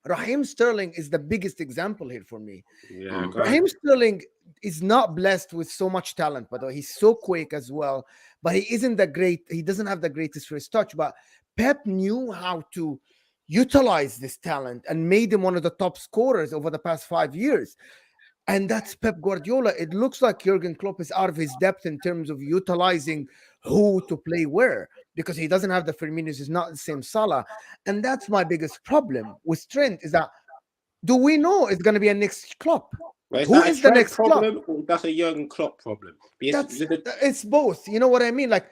Raheem Sterling is the biggest example here for me. Yeah, go Raheem ahead. Sterling is not blessed with so much talent, by the way. He's so quick as well, but he isn't the great. He doesn't have the greatest first touch. But Pep knew how to utilize this talent and made him one of the top scorers over the past 5 years. And that's Pep Guardiola. It looks like Jurgen Klopp is out of his depth in terms of utilizing who to play where, because he doesn't have the Firminos. He's not the same Salah, and that's my biggest problem with Trent. Is that do we know it's going to be a next Klopp? But is Who that a is the Trent next Klopp? problem or that's a Jurgen Klopp problem? Because It's both. You know what I mean? Like,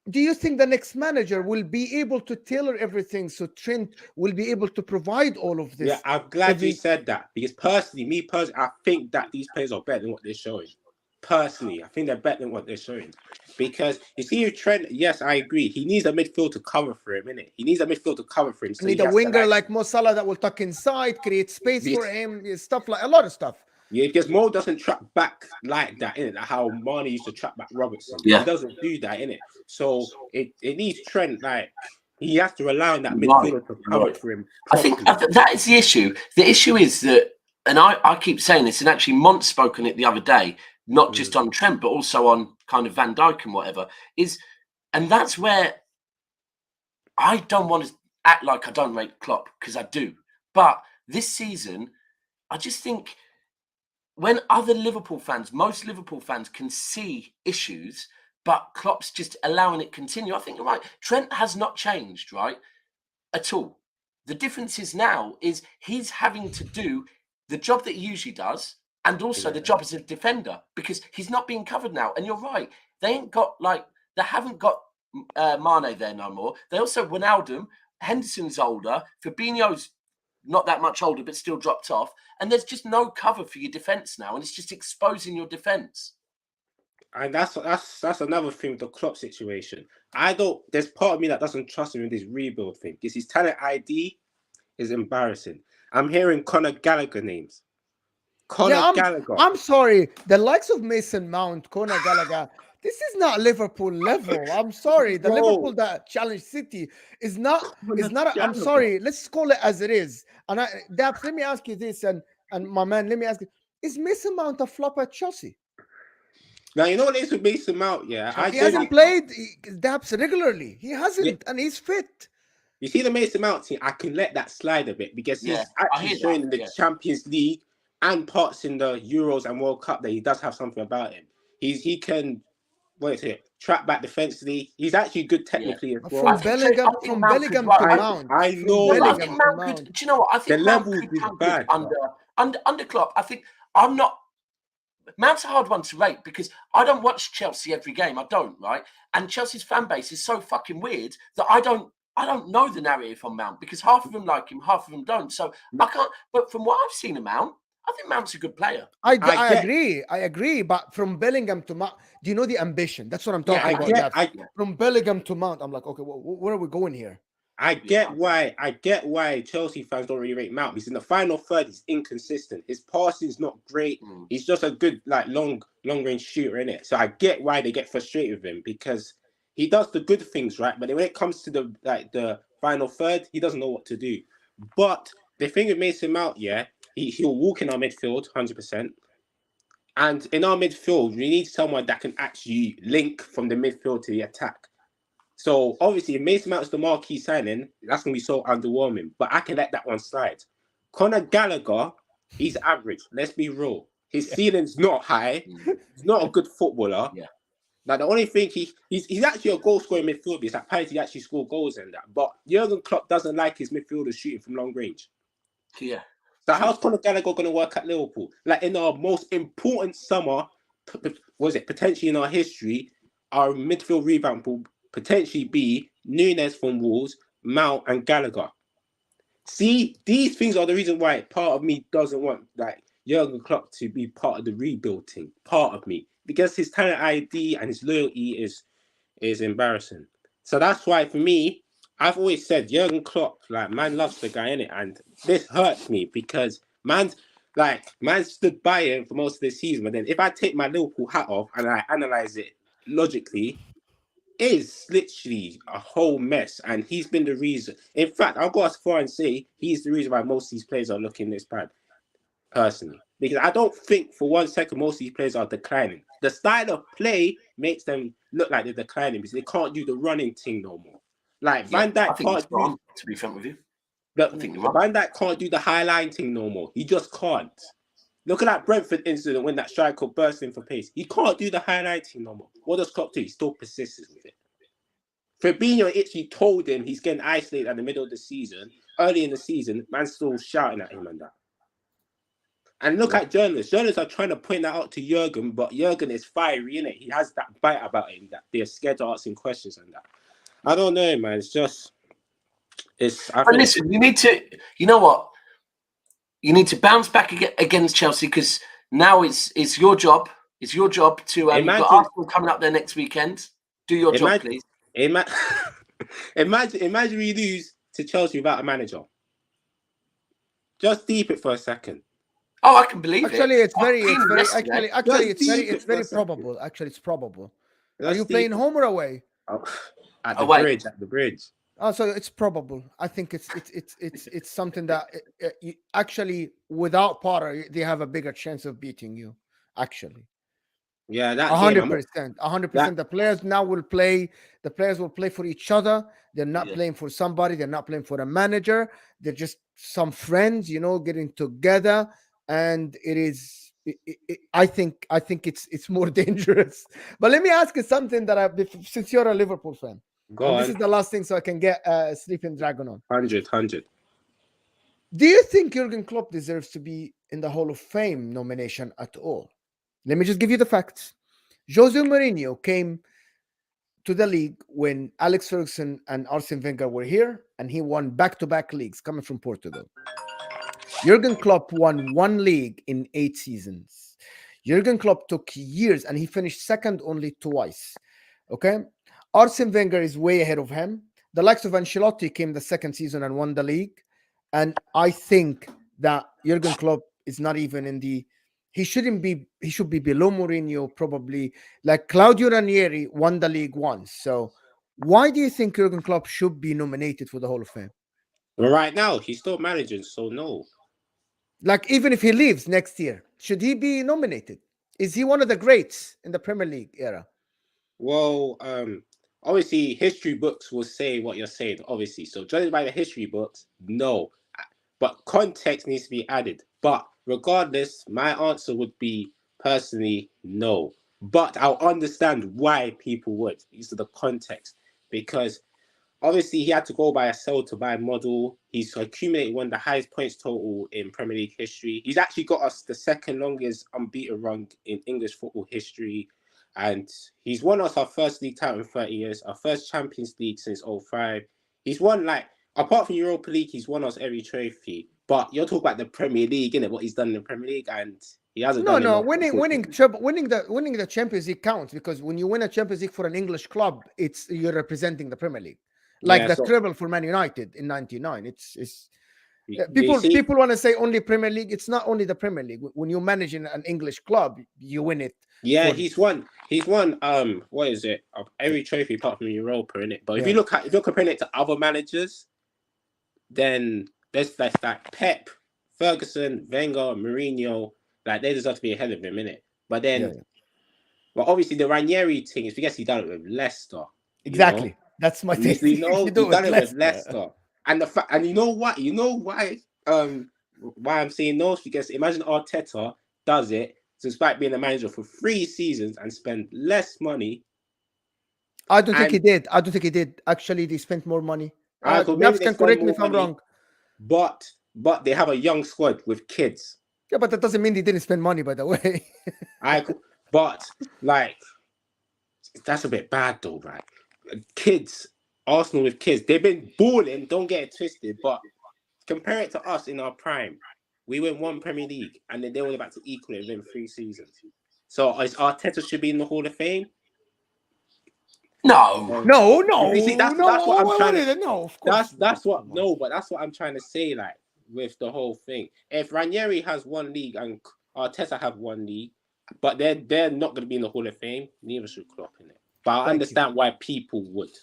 do you think the next manager will be able to tailor everything so Trent will be able to provide all of this? yeah, I'm glad you said that because me personally, I think that these players are better than what they're showing. Personally, I think they're better than what they're showing. Because you see, with Trent, yes, I agree. He needs a midfield to cover for him, innit? He needs a midfield to cover for him. So Need he a has winger to, like Mo Salah that will tuck inside, create space Yes. for him, stuff like a lot of stuff. Yeah, because Mo doesn't track back like that, innit? Like how Mane used to track back Robertson. Yeah. He doesn't do that, innit? So it needs Trent, like, he has to rely on that Right, midfielder to cover right. for him. I think properly. that is the issue. The issue is that, and I keep saying this, and actually Mont spoke on it the other day, not just on Trent, but also on kind of Van Dijk and whatever, and that's where I don't want to act like I don't rate Klopp, because I do. But this season, I just think when other Liverpool fans, most Liverpool fans can see issues, but Klopp's just allowing it continue. I think you're right. Trent has not changed, right? At all. The difference is now is he's having to do the job that he usually does, and also the job as a defender, because he's not being covered now. And you're right. They haven't got Mane there no more. They also Wijnaldum, Henderson's older, Fabinho's not that much older, but still dropped off. And there's just no cover for your defense now, and it's just exposing your defense. And that's another thing with the Klopp situation. There's part of me that doesn't trust him in this rebuild thing because his talent ID is embarrassing. I'm hearing Conor Gallagher names. Gallagher. I'm sorry. The likes of Mason Mount, Conor Gallagher, this is not Liverpool level. I'm sorry. The Liverpool that challenged City is not. I'm sorry. Let's call it as it is. And Daps, let me ask you this, and my man, let me ask you: is Mason Mount a flop at Chelsea? Now you know what it is with Mason Mount, yeah. He hasn't played Daps regularly. He hasn't, and he's fit. You see the Mason Mount team, I can let that slide a bit because he's actually showing in the Champions League and parts in the Euros and World Cup that he does have something about him. He can track back defensively. He's actually good technically as well. From Bellingham to Mount. I know. I think Mount could. Do you know what? I think the Mount level could is come bad good under Klopp. I think I'm not. Mount's a hard one to rate because I don't watch Chelsea every game. I don't, right? And Chelsea's fan base is so fucking weird that I don't know the narrative on Mount because half of them like him, half of them don't. So I can't. But from what I've seen of Mount, I think Mount's a good player. I agree. But from Bellingham to Mount, do you know the ambition? That's what I'm talking about. From Bellingham to Mount, I'm like, okay, where are we going here? I get why Chelsea fans don't really rate Mount. He's in the final third. He's inconsistent. His passing is not great. He's just a good long range shooter, innit? So I get why they get frustrated with him because he does the good things, right? But when it comes to the final third, he doesn't know what to do. But the thing with Mason Mount, he'll walk in our midfield 100%. And in our midfield, we need someone that can actually link from the midfield to the attack. So obviously, if Mason Mount's the marquee signing, that's going to be so underwhelming. But I can let that one slide. Conor Gallagher, he's average. Let's be real. His ceiling's not high. He's not a good footballer. Yeah. Now, the only thing he's actually a goal-scoring midfielder. He's at parity, he actually score goals in that. But Jurgen Klopp doesn't like his midfielders shooting from long range. Yeah. So how's Conor Gallagher going to work at Liverpool? Like in our most important summer, potentially in our history, our midfield revamp will potentially be Núñez from Wolves, Mount and Gallagher. See, these things are the reason why part of me doesn't want Jurgen Klopp to be part of the rebuild team. Part of me. Because his talent ID and his loyalty is embarrassing. So that's why for me, I've always said Jurgen Klopp, man loves the guy, innit? And this hurts me because man stood by him for most of the season. But then if I take my Liverpool hat off and I analyze it logically, is literally a whole mess, and he's been the reason. In fact, I'll go as far and say he's the reason why most of these players are looking this bad, personally. Because I don't think for 1 second most of these players are declining. The style of play makes them look like they're declining because they can't do the running thing no more. Like Yeah, Van Dijk I think it's can't do wrong, to be frank with you. the, I think you're right. Van Dijk can't do the high line thing no more. He just can't. Look at that Brentford incident when that striker burst in for pace. He can't do the high line thing no more. What does Klopp do? He still persists with it. Fabinho actually told him he's getting isolated at the middle of the season. Early in the season, man's still shouting at him and that. And look at journalists. Journalists are trying to point that out to Jurgen, but Jurgen is fiery, innit? He has that bite about him that they're scared to ask him questions and that. I don't know, man. It's just, But listen, you need to, you know what? You need to bounce back against Chelsea because now it's your job. It's your job to. You've got Arsenal coming up there next weekend. Do your job, please. Imagine we lose to Chelsea without a manager. Just deep it for a second. Oh, I can believe it. Actually, it's very probable. Actually, it's probable. Are you playing home or away? At the bridge. Oh, so it's probable. I think it's something that actually without Potter they have a bigger chance of beating you. Actually, yeah, that 100%, 100%. The players now will play. The players will play for each other. They're not playing for somebody. They're not playing for a manager. They're just some friends, getting together. And it is. I think it's more dangerous. But let me ask you something that since you're a Liverpool fan. This is the last thing, so I can get Sleeping Dragon on. 100. Do you think Jurgen Klopp deserves to be in the Hall of Fame nomination at all? Let me just give you the facts. Jose Mourinho came to the league when Alex Ferguson and Arsene Wenger were here, and he won back-to-back leagues coming from Portugal. Jurgen Klopp won 1 league in 8 seasons. Jurgen Klopp took years, and he finished second only twice. Okay? Arsene Wenger is way ahead of him. The likes of Ancelotti came the second season and won the league. And I think that Jurgen Klopp is not even in the... He should be below Mourinho, probably. Like Claudio Ranieri won the league once. So why do you think Jurgen Klopp should be nominated for the Hall of Fame? Well, right now, he's still managing, so no. Like, even if he leaves next year, should he be nominated? Is he one of the greats in the Premier League era? Well, obviously, history books will say what you're saying, obviously. So, judging by the history books, no. But context needs to be added. But regardless, my answer would be personally no. But I'll understand why people would. These are the context. Because obviously, he had to go by a sell to buy model. He's accumulated one of the highest points total in Premier League history. He's actually got us the second longest unbeaten run in English football history. And he's won us our first league title in 30 years, our first Champions League since 2005. He's won, apart from Europa League, he's won us every trophy. But you're talking about the Premier League, innit? What he's done in the Premier League, and he hasn't done enough. Winning the Champions League counts, because when you win a Champions League for an English club, you're representing the Premier League. Treble for Man United in '99. People want to say only Premier League. It's not only the Premier League. When you manage in an English club, you win it. Yeah, he's won. What is it? Every trophy apart from Europa, innit? But if you're comparing it to other managers, then there's like Pep, Ferguson, Wenger, Mourinho, they deserve to be ahead of him, innit? But then, well, obviously the Ranieri thing is because he done it with Leicester. Exactly. That's my thing. He done it with Leicester. And you know what? You know why? Why I'm saying no? Because imagine Arteta does it despite being a manager for 3 seasons and spend less money. I don't think he did. Actually, they spent more money. Daps can correct me if I'm wrong. But they have a young squad with kids. Yeah, but that doesn't mean they didn't spend money, by the way. But that's a bit bad though, right? Kids, Arsenal with kids, they've been balling. Don't get it twisted, but compare it to us in our prime. We win 1 Premier League, and then they were about to equal it within 3 seasons. So is Arteta should be in the Hall of Fame? No. You see, that's what I'm trying to. No, of course. That's what I'm trying to say. With the whole thing, if Ranieri has 1 league and Arteta have 1 league, but they're not going to be in the Hall of Fame, neither should Klopp in it. but I Thank you. understand why people would.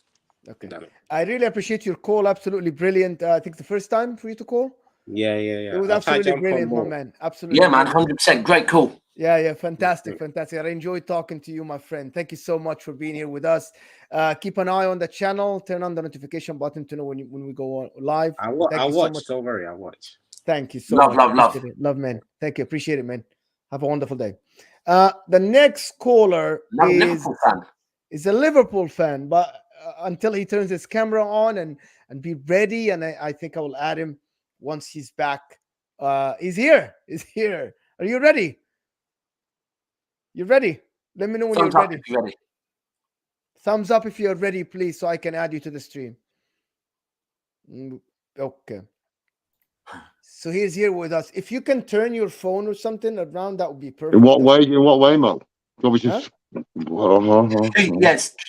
Okay. No. I really appreciate your call. Absolutely brilliant. I think the first time for you to call. Yeah. It was I'll try absolutely jump on brilliant, my more. man. Absolutely. Yeah, man, brilliant. 100%. Great call. Yeah, fantastic. I enjoyed talking to you, my friend. Thank you so much for being here with us. Keep an eye on the channel. Turn on the notification button to know when we go on live. I Thank you so watch. much. Don't worry, I watch. Thank you so Love, much. love. Appreciate it. Love, man. Thank you. Appreciate it, man. Have a wonderful day. The next caller Liverpool fan. is a Liverpool fan, but until he turns his camera on and be ready, and I think I will add him once he's back. He's here. Are you ready? You ready? Let me know when Thumbs you're up ready. if you're ready. Thumbs up if you're ready, please, so I can add you to the stream. Okay. So he's here with us. If you can turn your phone or something around, that would be perfect. In what way, Mo? Obviously. Yes.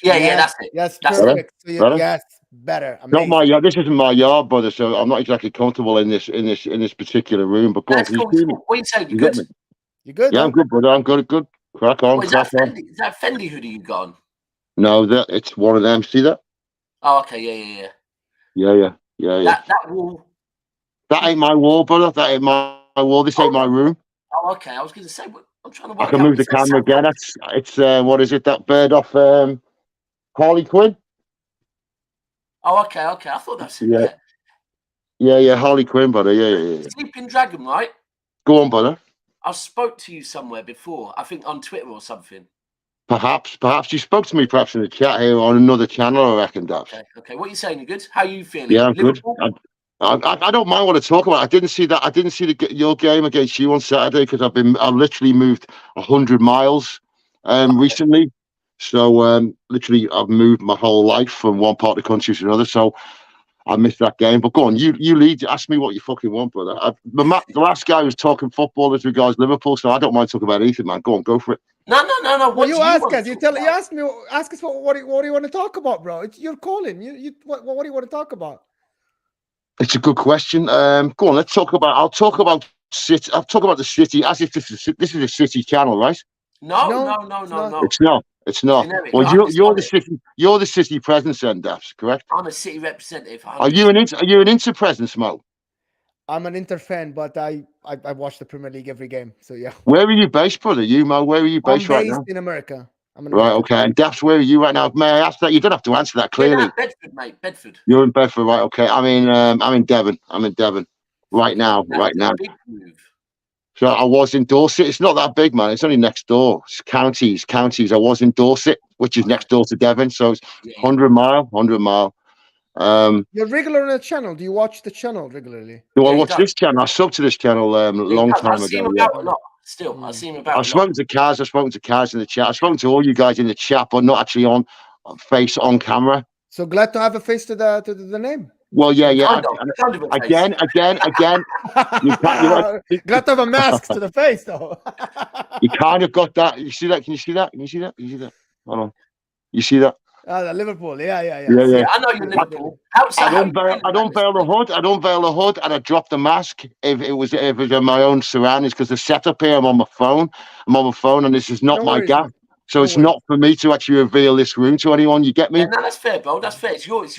Yeah, that's it. Yes, That's perfect. So Better? yes, better. Not Amazing. my yard. This isn't my yard, brother. So I'm not exactly comfortable in this particular room. But go on, That's cool. please. What are you saying? You You got good? me? You good? Yeah, huh? I'm good, brother. I'm good. Good. Crack on. What, is that Fendi hoodie you got on? No, it's one of them. See that? Oh, okay. Yeah. Yeah. That wall. That ain't my wall, brother. That ain't my wall. This ain't my room. Oh, okay. I was going to say, I'm trying to I work can out. move the camera again. It's what is it? That bird off Harley Quinn? Oh, okay. I thought that's it. Yeah. Harley Quinn, brother. Yeah. Sleeping Dragon, right? Go on, brother. I spoke to you somewhere before. I think on Twitter or something. Perhaps you spoke to me perhaps in the chat here on another channel, I reckon, Daps. Okay. What are you saying? You good? How are you feeling? Yeah, I'm Liverpool? good. I don't mind what I talk about. I didn't see your game against you on Saturday because I've literally moved 100 miles recently. So literally I've moved my whole life from one part of the country to another. So I missed that game. But go on, you lead. Ask me what you fucking want, brother. The last guy was talking football as regards Liverpool, so I don't mind talking about anything, man. Go on, go for it. No. What you do ask want us. to You talk tell. about? You ask me. Ask us what do you want to talk about, bro? You're calling. What do you want to talk about? It's a good question. Go on, let's talk about. I'll talk about City. I'll talk about the city as if this is a city channel, right? No. It's not. Generic. Well, I you're the understand city. You're the city presence, then, Daps, correct? I'm a city representative. 100%. Are you an Inter presence, Mo? I'm an Inter fan, but I watch the Premier League every game. So yeah. Where are you based, brother? You, Mo? Where are you I'm based right now? in America. I'm in Right. America. Okay. And Daps, where are you right now? May I ask that? You don't have to answer that clearly. Yeah, Bedford, mate. Bedford. You're in Bedford, right? Okay. I'm in Devon. Right now. Big move. So I was in Dorset. It's not that big, man. It's only next door. It's counties. I was in Dorset, which is next door to Devon. So it's 100 mile. You're regular on the channel. Do you watch the channel regularly? Do I watch this channel? I subbed to this channel a long time I see him ago. about a lot. Still, I see him about. I've spoken to Kaz in the chat. I've spoken to all you guys in the chat, but not actually on camera. So glad to have a face to the name. Well, yeah. Kind of Again. Glad to have a mask to the face, though. You kind of got that. You see that? Can you see that? Hold on. You see that? Liverpool. Yeah. I know you're Liverpool. I don't unveil the hood, and I drop the mask if it was in my own surroundings because the setup here. I'm on my phone, and this is not my gaff. So it's not for me to actually reveal this room to anyone. You get me? Yeah, no, that's fair, bro. That's fair. It's yours.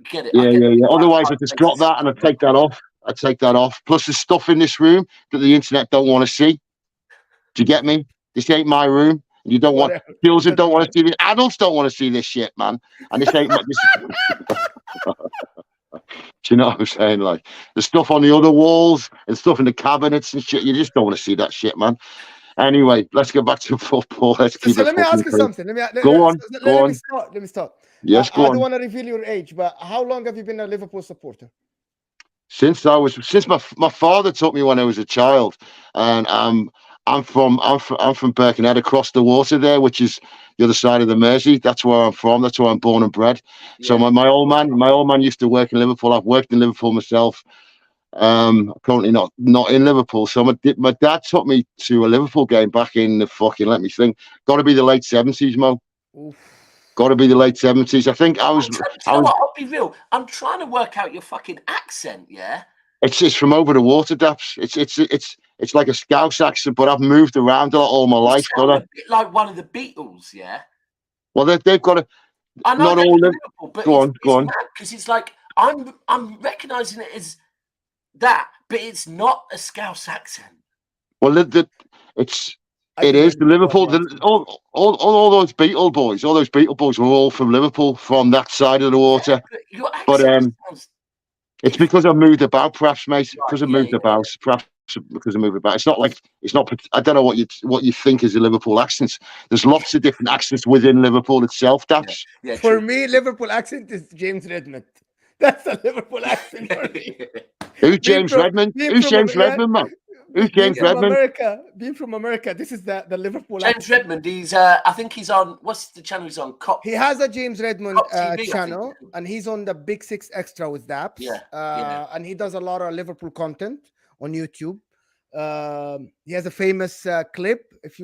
Get it. Yeah. Otherwise, I just drop that and I take that off. Plus, there's stuff in this room that the internet don't want to see. Do you get me? This ain't my room. You don't want children don't want to see this. Adults don't want to see this shit, man. And this ain't this. Do you know what I'm saying? Like the stuff on the other walls and stuff in the cabinets and shit. You just don't want to see that shit, man. Anyway, let's go back to football. Let me ask you something. Go on. Let me start. Yes, go on. I don't want to reveal your age, but how long have you been a Liverpool supporter? Since my father took me when I was a child, and I'm from Birkenhead, across the water there, which is the other side of the Mersey. That's where I'm from. That's where I'm born and bred. Yeah. So my old man used to work in Liverpool. I've worked in Liverpool myself. Currently not in Liverpool. So my dad took me to a Liverpool game back in the fucking, let me think, got to be the late 70s, Mo. Oof. Got to be the late 70s. I think I was. I'll be real. I'm trying to work out your fucking accent. Yeah. It's from over the water, Daps. It's like a Scouse accent, but I've moved around a lot all my life. A bit like one of the Beatles, yeah. Well, they've got to. I know Not they're all from them. Liverpool, but Go on, it's go on. mad because it's like I'm recognising it as that, but it's not a Scouse accent. Well, it is the Liverpool. All those Beatle boys, were all from Liverpool, from that side of the water. Yeah, but your But accent sounds it's because I've moved about, perhaps, mate. Right, Because I've yeah, moved yeah, about, perhaps because I moved about. It's not. I don't know what you think is a Liverpool accent. There's lots of different accents within Liverpool itself. Daps. yeah. For True. me, Liverpool accent is James Redmond. That's a Liverpool accent for me. Who's James Redmond? Who's James Redmond, man? Who's James Redmond? Being from America, this is the Liverpool James accent. Redmond, he's I think he's on, what's the channel he's on? Cop. He has a James Redmond Cop TV, channel, and he's on the Big Six Extra with Daps. Yeah. And he does a lot of Liverpool content on YouTube. He has a famous clip. If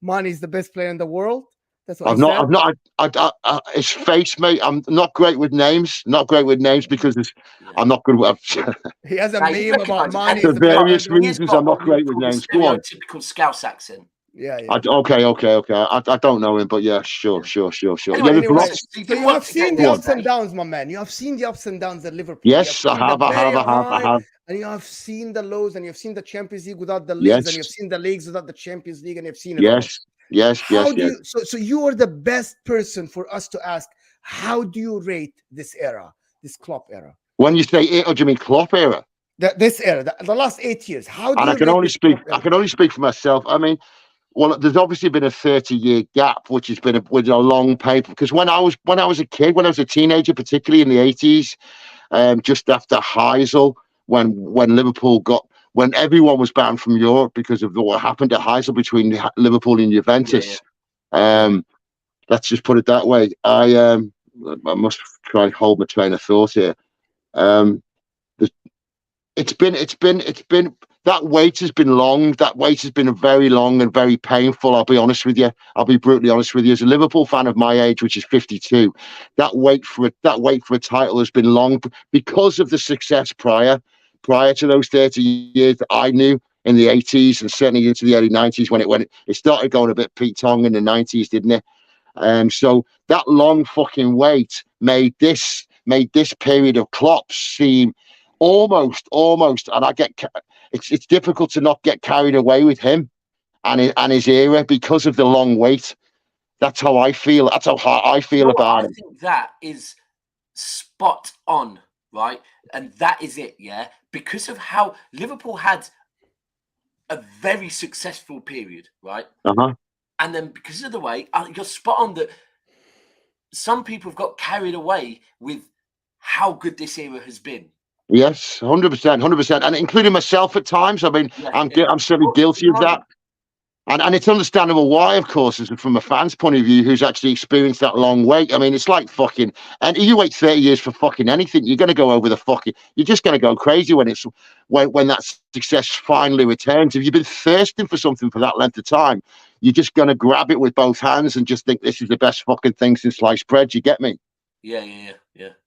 Mane's the best player in the world, that's what His face, mate. I'm not great with names. Because I'm not good with. He has a meme about Mane. For various reasons, I'm not great with names. Go on. Stereotypical Scouse accent. Yeah. Okay. I don't know him, but yeah, sure. Anyway, So you have seen the ups and downs, my man. You have seen the ups and downs at Liverpool. Yes, I have. And you have seen the lows, and you've seen the Champions League without the leagues, and you've seen the leagues without the Champions League, and you've seen it all. Yes. So you are the best person for us to ask. How do you rate this era, this Klopp era? When you say it, or do you mean Klopp era? This era, the last 8 years. How do and you I can only speak for myself. I mean, well, there's obviously been a 30-year gap, which has been a long paper. Because when I was a kid, when I was a teenager, particularly in the 80s, just after Heysel, when Liverpool when everyone was banned from Europe because of what happened at Heysel between Liverpool and Juventus. Let's just put it that way. I must try and hold my train of thought here. It's been that wait has been long. That wait has been very long and very painful. I'll be honest with you. I'll be brutally honest with you. As a Liverpool fan of my age, which is 52, that wait for a title has been long because of the success prior to those 30 years that I knew in the 80s and certainly into the early 90s when it started going a bit Pete Tong in the 90s, didn't it? So that long fucking wait made this period of Klopp seem almost, and it's difficult to not get carried away with him and his era because of the long wait. That's how I feel. That's how I feel about it. I think that is spot on, right? And that is it, yeah? Because of how Liverpool had a very successful period, right? And then because of the way, you're spot on that some people have got carried away with how good this era has been. Yes, 100%, and including myself at times. I mean, I'm certainly guilty of that, and it's understandable why, of course, from a fan's point of view, who's actually experienced that long wait. I mean, it's like fucking, and you wait 30 years for fucking anything, you're going to go over the fucking. You're just going to go crazy when that success finally returns. If you've been thirsting for something for that length of time, you're just going to grab it with both hands and just think this is the best fucking thing since sliced bread. You get me? Yeah.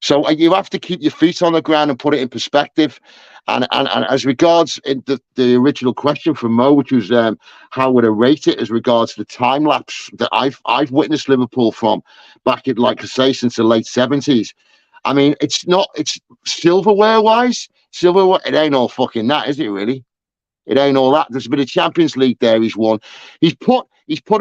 So you have to keep your feet on the ground and put it in perspective. And as regards the original question from Mo, which was how would I rate it as regards the time lapse that I've witnessed Liverpool from back in, like I say, since the late 70s. I mean, it's silverware wise. It ain't all fucking that, is it really? It ain't all that. There's been a Champions League there he's won. He's put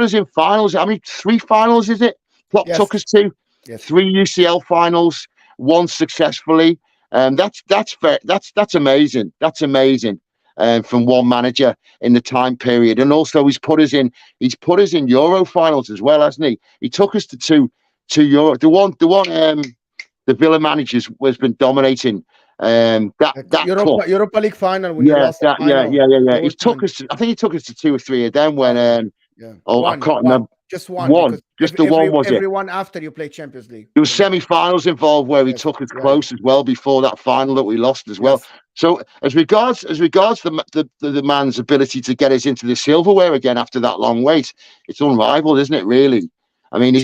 us in finals. I mean, 3 finals, is it? Klopp took us to. Yes. 3 UCL finals, 1 successful. That's amazing. That's amazing. From one manager in the time period, and also he's put us in Euro finals as well, hasn't he? He took us to two Euro. The one the Villa managers has been dominating. Europa League final. When Yeah. He took us. I think he took us to 2 or 3 of them when. I can't remember. Just one. Just the one, was it? Everyone after you play Champions League. There was semi-finals involved where he took us close as well before that final that we lost as well. So as regards the man's ability to get us into the silverware again after that long wait, it's unrivaled, isn't it? Really. I mean, I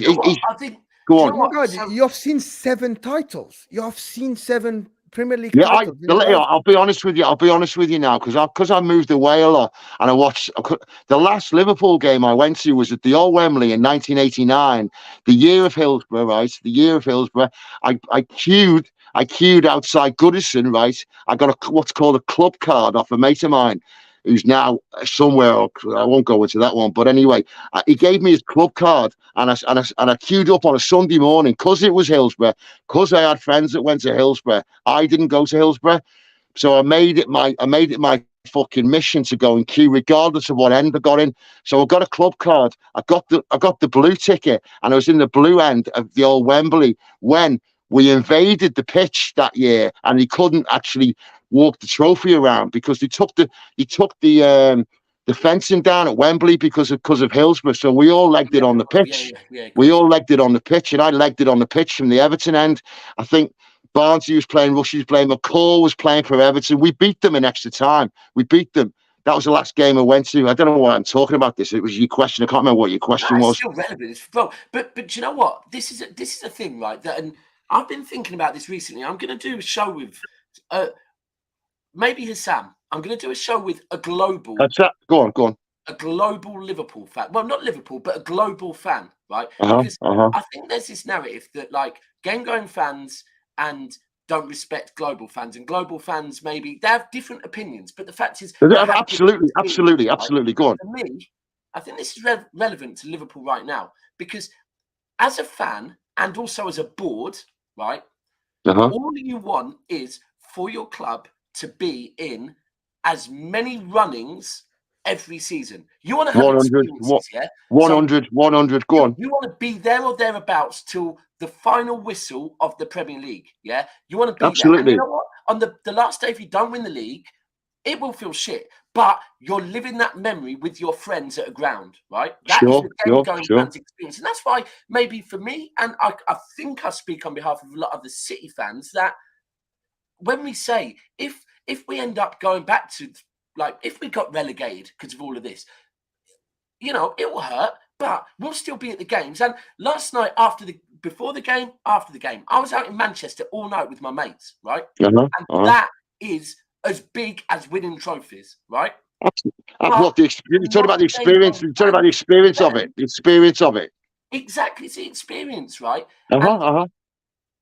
think. Go on. Oh my God, you have seen 7 titles. You have seen 7 Premier League Yeah, titles. You know, I'll be honest with you. I'll be honest with you now because I moved away a lot and I watched the last Liverpool game I went to was at the old Wembley in 1989, the year of Hillsborough, right? The year of Hillsborough. I queued outside Goodison, right? I got what's called a club card off a mate of mine who's now somewhere. I won't go into that one, but anyway, he gave me his club card, and I queued up on a Sunday morning because it was Hillsborough, because I had friends that went to Hillsborough. I didn't go to Hillsborough, so I made it my fucking mission to go and queue, regardless of what end I got in. So I got a club card. I got the blue ticket, and I was in the blue end of the old Wembley when we invaded the pitch that year, and he couldn't actually walk the trophy around because he took the fencing down at Wembley because of Hillsborough. So we all legged it on the pitch. We all legged it on the pitch, and I legged it on the pitch from the Everton end. I think Barnsley was playing, Rushy was playing, McCall was playing for Everton. We beat them in extra time. We beat them. That was the last game I went to. I don't know why I'm talking about this. It was your question. I can't remember what your question was. It's still relevant, but do you know what? This is a thing, right? That, and I've been thinking about this recently. I'm going to do a show with maybe Hassam. I'm going to do a show with a global. Go on. A global Liverpool fan. Well, not Liverpool, but a global fan, right? Because I think there's this narrative that like game-going fans and don't respect global fans, and global fans maybe they have different opinions. But the fact is, absolutely. Go on. For me, I think this is relevant to Liverpool right now because as a fan and also as a board, right? All you want is for your club to be in as many runnings every season. You want to have 100, yeah? 100, 100, go on. You want to be there or thereabouts till the final whistle of the Premier League, yeah? You want to be there. And you know what? On the last day, if you don't win the league, it will feel shit. But you're living that memory with your friends at a ground, right? That is the game-going fans experience. And that's why maybe for me, and I think I speak on behalf of a lot of the City fans, that when we say, if we end up going back to, like, if we got relegated because of all of this, you know, it will hurt, but we'll still be at the games. And last night, before the game, after the game, I was out in Manchester all night with my mates, right? And that is as big as winning trophies, right? What you talk about the experience. You talk about the experience of it. The experience of it. Exactly, it's the experience, right?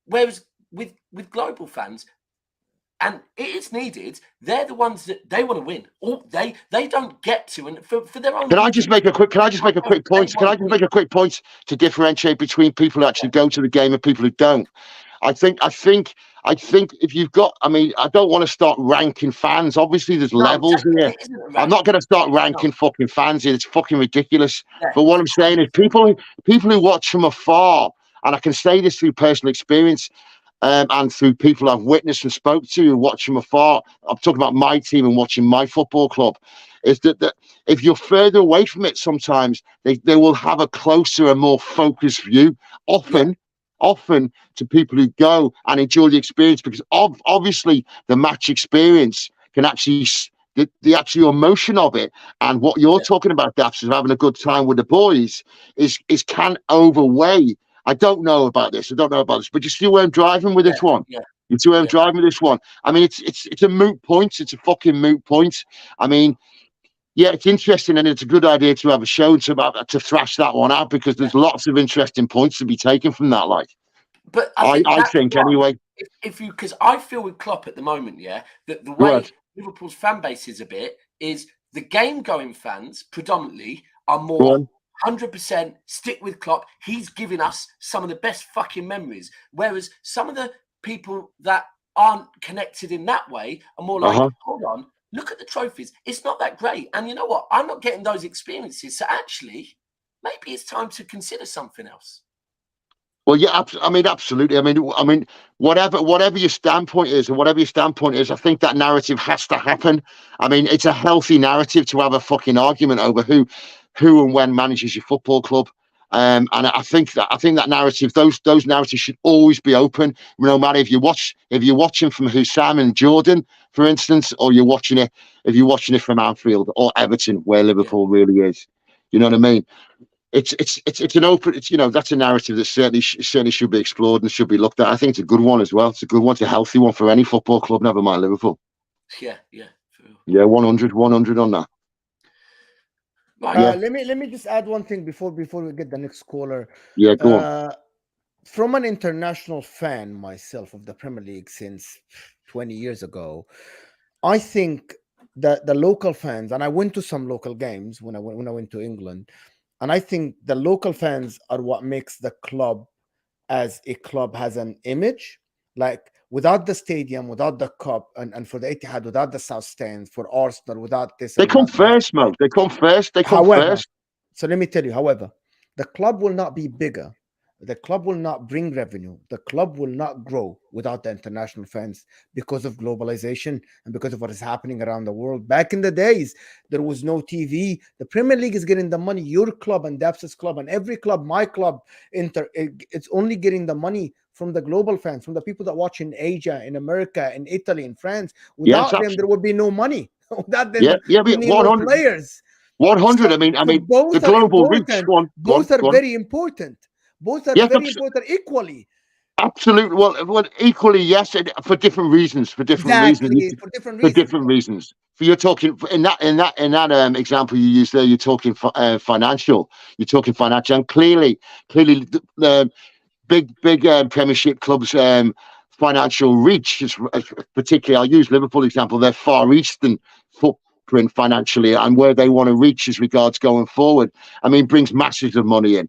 Whereas with global fans, and it is needed, they're the ones that they want to win. Or they don't get to, and for their own. Can I just make a quick point to differentiate between people who actually go to the game and people who don't? I think if you've got, I mean, I don't want to start ranking fans. Obviously, there's levels here. I'm not going to start ranking fucking fans here. It's fucking ridiculous. Yeah. But what I'm saying is people who watch from afar, and I can say this through personal experience, and through people I've witnessed and spoke to who watch from afar. I'm talking about my team and watching my football club. Is that if you're further away from it, sometimes they will have a closer and more focused view. Often to people who go and enjoy the experience, because obviously the match experience can actually the actual emotion of it, and what you're talking about, Daps, is having a good time with the boys is can overweigh. I don't know about this, but you see where I'm driving with this one. You see where I'm driving with this one. I mean, it's a moot point. It's a fucking moot point. I mean, yeah, it's interesting, and it's a good idea to have a show to thrash that one out, because there's lots of interesting points to be taken from that. Like, but I think anyway. Because I feel with Klopp at the moment, that the way Liverpool's fan base is a bit is the game-going fans predominantly are more 100% stick with Klopp. He's giving us some of the best fucking memories, whereas some of the people that aren't connected in that way are more like, hold on. Look at the trophies. It's not that great. And you know what? I'm not getting those experiences. So actually, maybe it's time to consider something else. Well, yeah, I mean, absolutely. I mean, whatever your standpoint is, I think that narrative has to happen. I mean, it's a healthy narrative to have a fucking argument over who and when manages your football club. And I think that narrative, those narratives should always be open, no matter if you're watching from Hussam and Jordan, for instance, or if you're watching it from Anfield or Everton, where Liverpool really is. You know what I mean? it's an open. It's that's a narrative that certainly should be explored and should be looked at. I think it's a good one as well. It's a good one. It's a healthy one for any football club. Never mind Liverpool. Yeah, yeah. Yeah, 100 on that. Right. Let me just add one thing before we get the next caller. Yeah, go on. From an international fan myself of the Premier League since 20 years ago, I think that the local fans, and I went to some local games when I went to England, and I think the local fans are what makes the club as a club has an image. Like without the stadium, without the cup, and for the Etihad, without the South Stands, for Arsenal, without this, They and come without that. first, Mo. They come first. They come However, first. so let me tell you, however, the club will not be bigger. The club will not bring revenue. The club will not grow without the international fans because of globalization and because of what is happening around the world. Back in the days, there was no TV. The Premier League is getting the money. Your club and Daps' club and every club, my club, it's only getting the money from the global fans, from the people that watch in Asia, in America, in Italy, in France. Yes, Without them, there would be no money. Without them, yeah, we need no 100. players. 100. So, I mean, the both are global reach. important. Go on. Both are Go on. very important. Both are Yes, very important equally. absolutely. Well, equally, yes, for different reasons. For different reasons. Exactly, for different For reasons. different reasons. For you're talking in that example you used there. You're talking financial. You're talking financial, and clearly, the big Premiership clubs' financial reach is particularly. I'll use Liverpool example. They're far eastern footprint financially, and where they want to reach as regards going forward. I mean, brings masses of money in,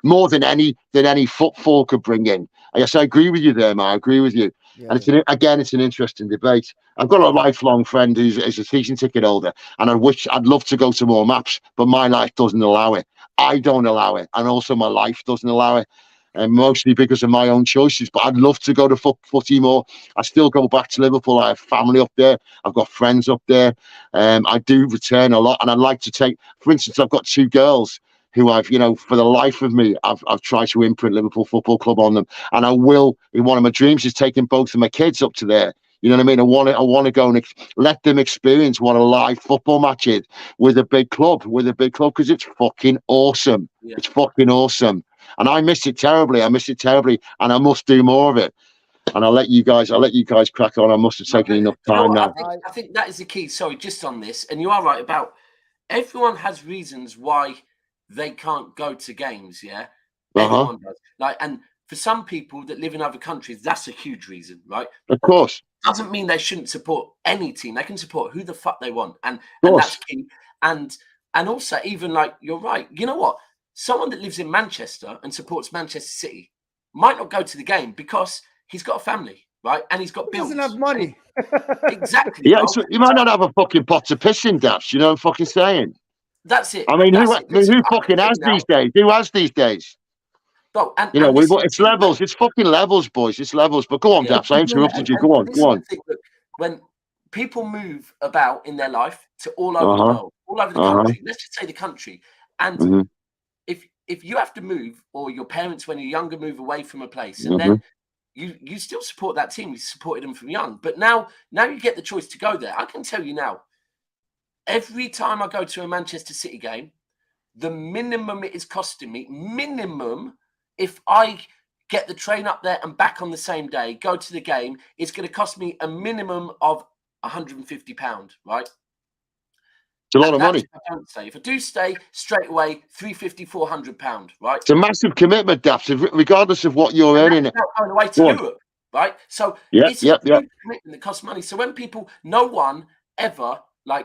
more than any football could bring in. I guess I agree with you there, man. I agree with you. Yeah, And it's an interesting debate. I've got a lifelong friend who's a season ticket holder, and I'd love to go to more maps, but my life doesn't allow it. I don't allow it, and also my life doesn't allow it. And mostly because of my own choices. But I'd love to go to footy more. I still go back to Liverpool. I have family up there. I've got friends up there. I do return a lot, and I'd like to take, for instance, I've got two girls who I've, for the life of me, I've tried to imprint Liverpool Football Club on them, and I will. In one of my dreams is taking both of my kids up to there. You know what I mean? I want to go and let them experience what a live football match is with a big club, because it's fucking awesome. Yeah. It's fucking awesome. And I miss it terribly. And I must do more of it. And I'll let you guys crack on. I must have taken enough time now. I think that is the key. Sorry, just on this, and you are right about everyone has reasons why they can't go to games. Yeah, everyone does. And for some people that live in other countries, that's a huge reason, right? Of course, doesn't mean they shouldn't support any team. They can support who the fuck they want, and that's key. And also, even you're right. You know what? Someone that lives in Manchester and supports Manchester City might not go to the game because he's got a family, right? And he's got bills. Doesn't have money. Exactly. Yeah, so you might not have a fucking pot to piss in, Daps. You know what I'm fucking saying? That's it. I mean, who fucking has these days? Who has these days? Bro, it's levels. It's fucking levels, boys. It's levels. But go on, Daps. I interrupted you. Go on. When people move about in their life to all over the world, all over the country, let's just say the country, and if you have to move, or your parents when you're younger move away from a place, and then you still support that team, you supported them from young, but now you get the choice to go there. I can tell you now, every time I go to a Manchester City game, the minimum it is costing me, if I get the train up there and back on the same day, go to the game, it's going to cost me a minimum of £150, right? It's a lot of money. If I don't stay. If I do stay, straight away, £350, £400, right? It's a massive commitment, Daps, regardless of what you're earning. Going away to Europe, right? So it's a huge commitment that costs money. So when people, no one ever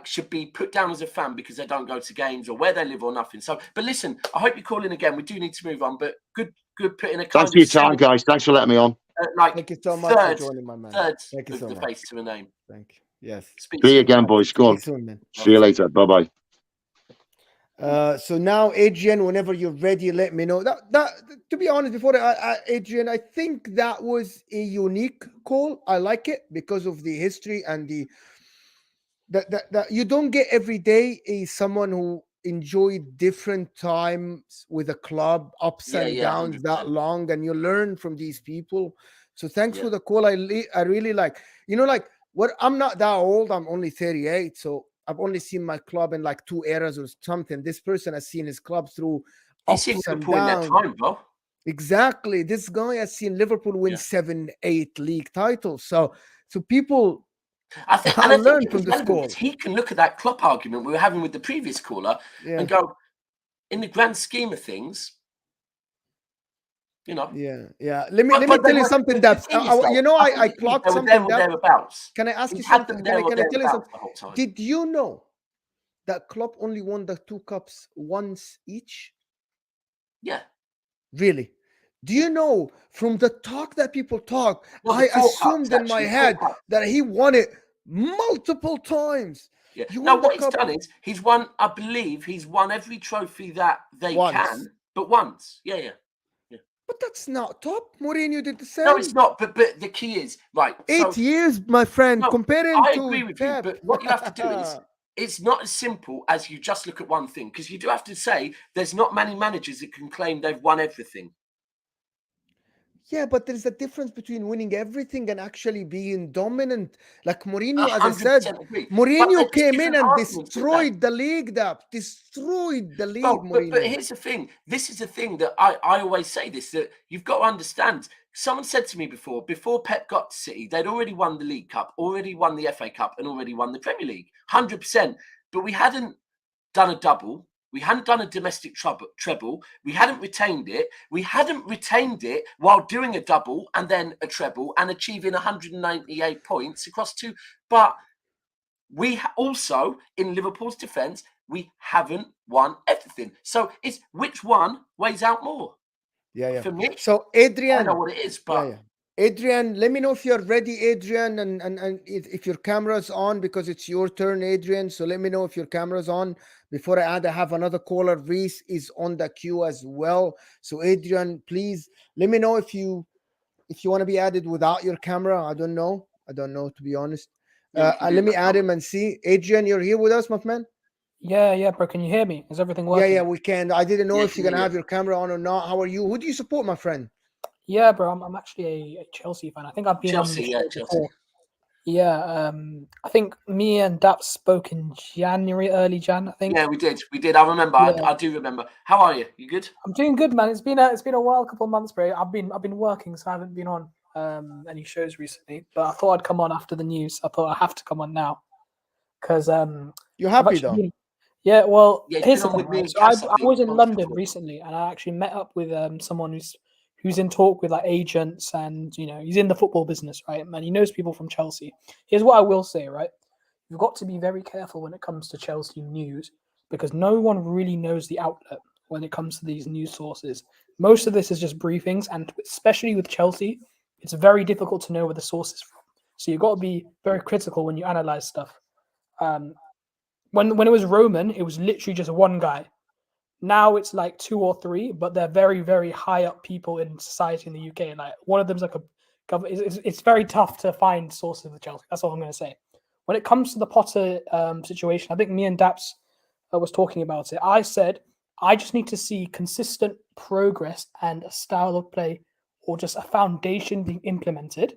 should be put down as a fan because they don't go to games or where they live or nothing. So, but listen, I hope you call in again. We do need to move on, but good putting a kind Thanks for your time, guys. Thanks for letting me on. Thank you so much for joining, my man. Thank you so much. Face to a name. Thank you. Yes. See you again, boys. Go on. Soon, man. See you later. Bye-bye. So now, Adrian, whenever you're ready, let me know. That to be honest, before Adrian, I think that was a unique call. I like it because of the history and that you don't get every day someone who enjoyed different times with a club, ups and downs 100%. That long, and you learn from these people. So thanks for the call. I really like, I'm not that old. I'm only 38, so I've only seen my club in 2 eras or something. This person has seen his club through He's seen ups and Liverpool in their downs. time, bro. Exactly. This guy has seen Liverpool win Yeah. 7-8 league titles. So people I think learn it from was this relevant call. because he can look at that Klopp argument we were having with the previous caller Yeah. and go, in the grand scheme of things, you know. Yeah. Let me tell you something, Daps. I clocked they were there something, or Daps. thereabouts. Can I ask you He's had something? them Can there or I tell you thereabouts something? the whole time. Did you know that Klopp only won the 2 cups once each? Yeah. Really? Do you know from the talk that people talk, Well, I the 4 assumed cups, in my actually, 4 head cups. that he won it multiple times. Yeah. You Now, won the what he's cup done is he's won, I believe, he's won every trophy that they once. can, but once. Yeah. But that's not top. Mourinho did the same. No, it's not. But the key is, right. 8 years, my friend, No, comparing I to agree with you. Pep. But what you have to do is, it's not as simple as you just look at one thing, because you do have to say there's not many managers that can claim they've won everything. Yeah, but there's a difference between winning everything and actually being dominant. Like Mourinho, as I said, 100% agree. But Mourinho there's came in different and arguments with that. destroyed the league, destroyed the league, Well, but Mourinho. here's the thing. This is the thing that I always say this, that you've got to understand. Someone said to me before Pep got to City, they'd already won the League Cup, already won the FA Cup, and already won the Premier League. 100%. But we hadn't done a double. We hadn't done a domestic treble. We hadn't retained it. We hadn't retained it while doing a double and then a treble and achieving 198 points across 2. But we also, in Liverpool's defence, we haven't won everything. So it's which one weighs out more? Yeah. For me, So I Adrian, don't know what it is, but yeah. Adrian, let me know if you're ready, Adrian, and if your camera's on, because it's your turn, Adrian. So let me know if your camera's on. Before I add, I have another caller. Reece is on the queue as well. So Adrian, please let me know if you want to be added without your camera. I don't know, to be honest. yeah, we can do Let me that, add can't him and see. Adrian, you're here with us, my man? Yeah, bro. Can you hear me? Is everything working? Yeah, we can. I didn't know Yeah, if you're gonna yeah. have your camera on or not. How are you? Who do you support, my friend? Yeah, bro. I'm actually a Chelsea fan. I think I've been Chelsea, on the yeah, show Chelsea. before. Yeah, I think me and Daps spoke in January, early Jan. I think. Yeah, we did. I remember. Yeah. I do remember. How are you? You good? I'm doing good, man. It's been a while, couple of months, bro. I've been working, so I haven't been on any shows recently. But I thought I'd come on after the news. I thought I have to come on now because You're I've happy actually though? been- yeah, well, Yeah, here's been the on thing. with me Right? and So I Cass, I think, was in once London before. recently, and I actually met up with someone who's in talk with like agents, and he's in the football business, right? Man, he knows people from Chelsea. Here's what I will say, right? You've got to be very careful when it comes to Chelsea news because no one really knows the outlet when it comes to these news sources. Most of this is just briefings, and especially with Chelsea, it's very difficult to know where the source is from. So you've got to be very critical when you analyze stuff. When it was Roman, it was literally just one guy. Now it's like 2 or 3, but they're very, very high up people in society in the UK. Like one of them's like it's very tough to find sources of Chelsea. That's all I'm going to say. When it comes to the Potter situation, I think me and Daps was talking about it. I said I just need to see consistent progress and a style of play, or just a foundation being implemented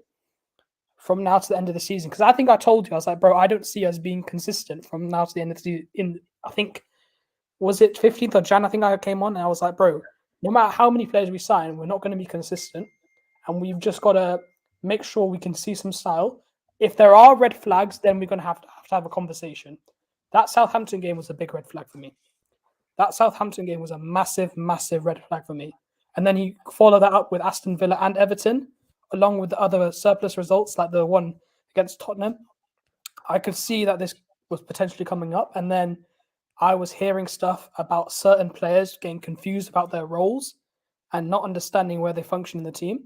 from now to the end of the season. Because I think I told you, I was like, bro, I don't see us being consistent from now to the end of the season. I think, was it 15th of Jan? I think I came on and I was like, bro, no matter how many players we sign, we're not going to be consistent. And we've just got to make sure we can see some style. If there are red flags, then we're going to have a conversation. That Southampton game was a big red flag for me. That Southampton game was a massive, massive red flag for me. And then you follow that up with Aston Villa and Everton, along with the other surplus results, like the one against Tottenham. I could see that this was potentially coming up. And then I was hearing stuff about certain players getting confused about their roles and not understanding where they function in the team.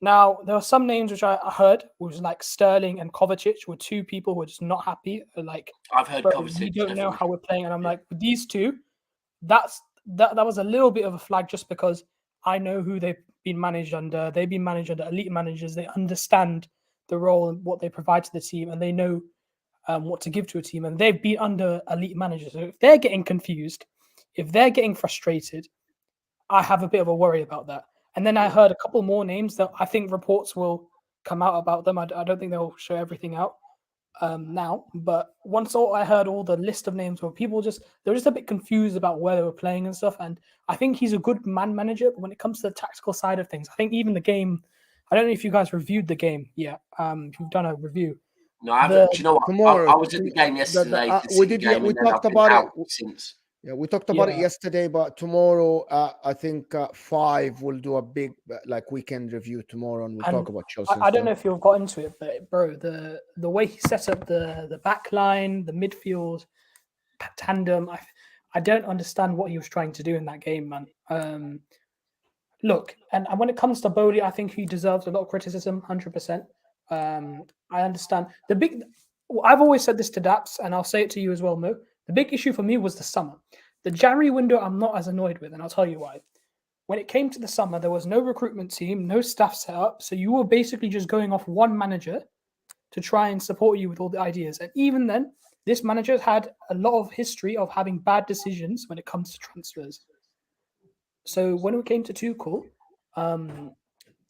Now, there are some names which I heard, which was like Sterling and Kovacic, were 2 people who were just not happy. Like, I've heard bro, Kovacic. we don't know definitely. how we're playing. And I'm like, with these 2, that was a little bit of a flag just because I know who they've been managed under. They've been managed under elite managers. They understand the role and what they provide to the team, and they know what to give to a team. And they've been under elite managers. So if they're getting confused, if they're getting frustrated, I have a bit of a worry about that. And then I heard a couple more names that I think reports will come out about them. I don't think they'll show everything out. now. But once I heard all the list of names, where people they were just a bit confused about where they were playing and stuff. And I think he's a good man manager, but when it comes to the tactical side of things, I think even the game. I don't know if you guys reviewed the game yet. If you've done a review. No, I haven't. Do you know what? Tomorrow, I was at the game yesterday to see we the did. game, We and then talked I've been about out it. since. Yeah, we talked about it Yeah. yesterday, but tomorrow, I think 5 will do a big like weekend review tomorrow, and we'll And talk about Chelsea. I don't know if you've got into it, but bro, the way he set up the back line, the midfield tandem, I don't understand what he was trying to do in that game, man. Look, and when it comes to Bowley, I think he deserves a lot of criticism, 100%. I understand I've always said this to Daps, and I'll say it to you as well, Mo. The big issue for me was the summer. The January window, I'm not as annoyed with, and I'll tell you why. When it came to the summer, there was no recruitment team, no staff set up, so you were basically just going off one manager to try and support you with all the ideas. And even then, this manager had a lot of history of having bad decisions when it comes to transfers. So when it came to Tuchel,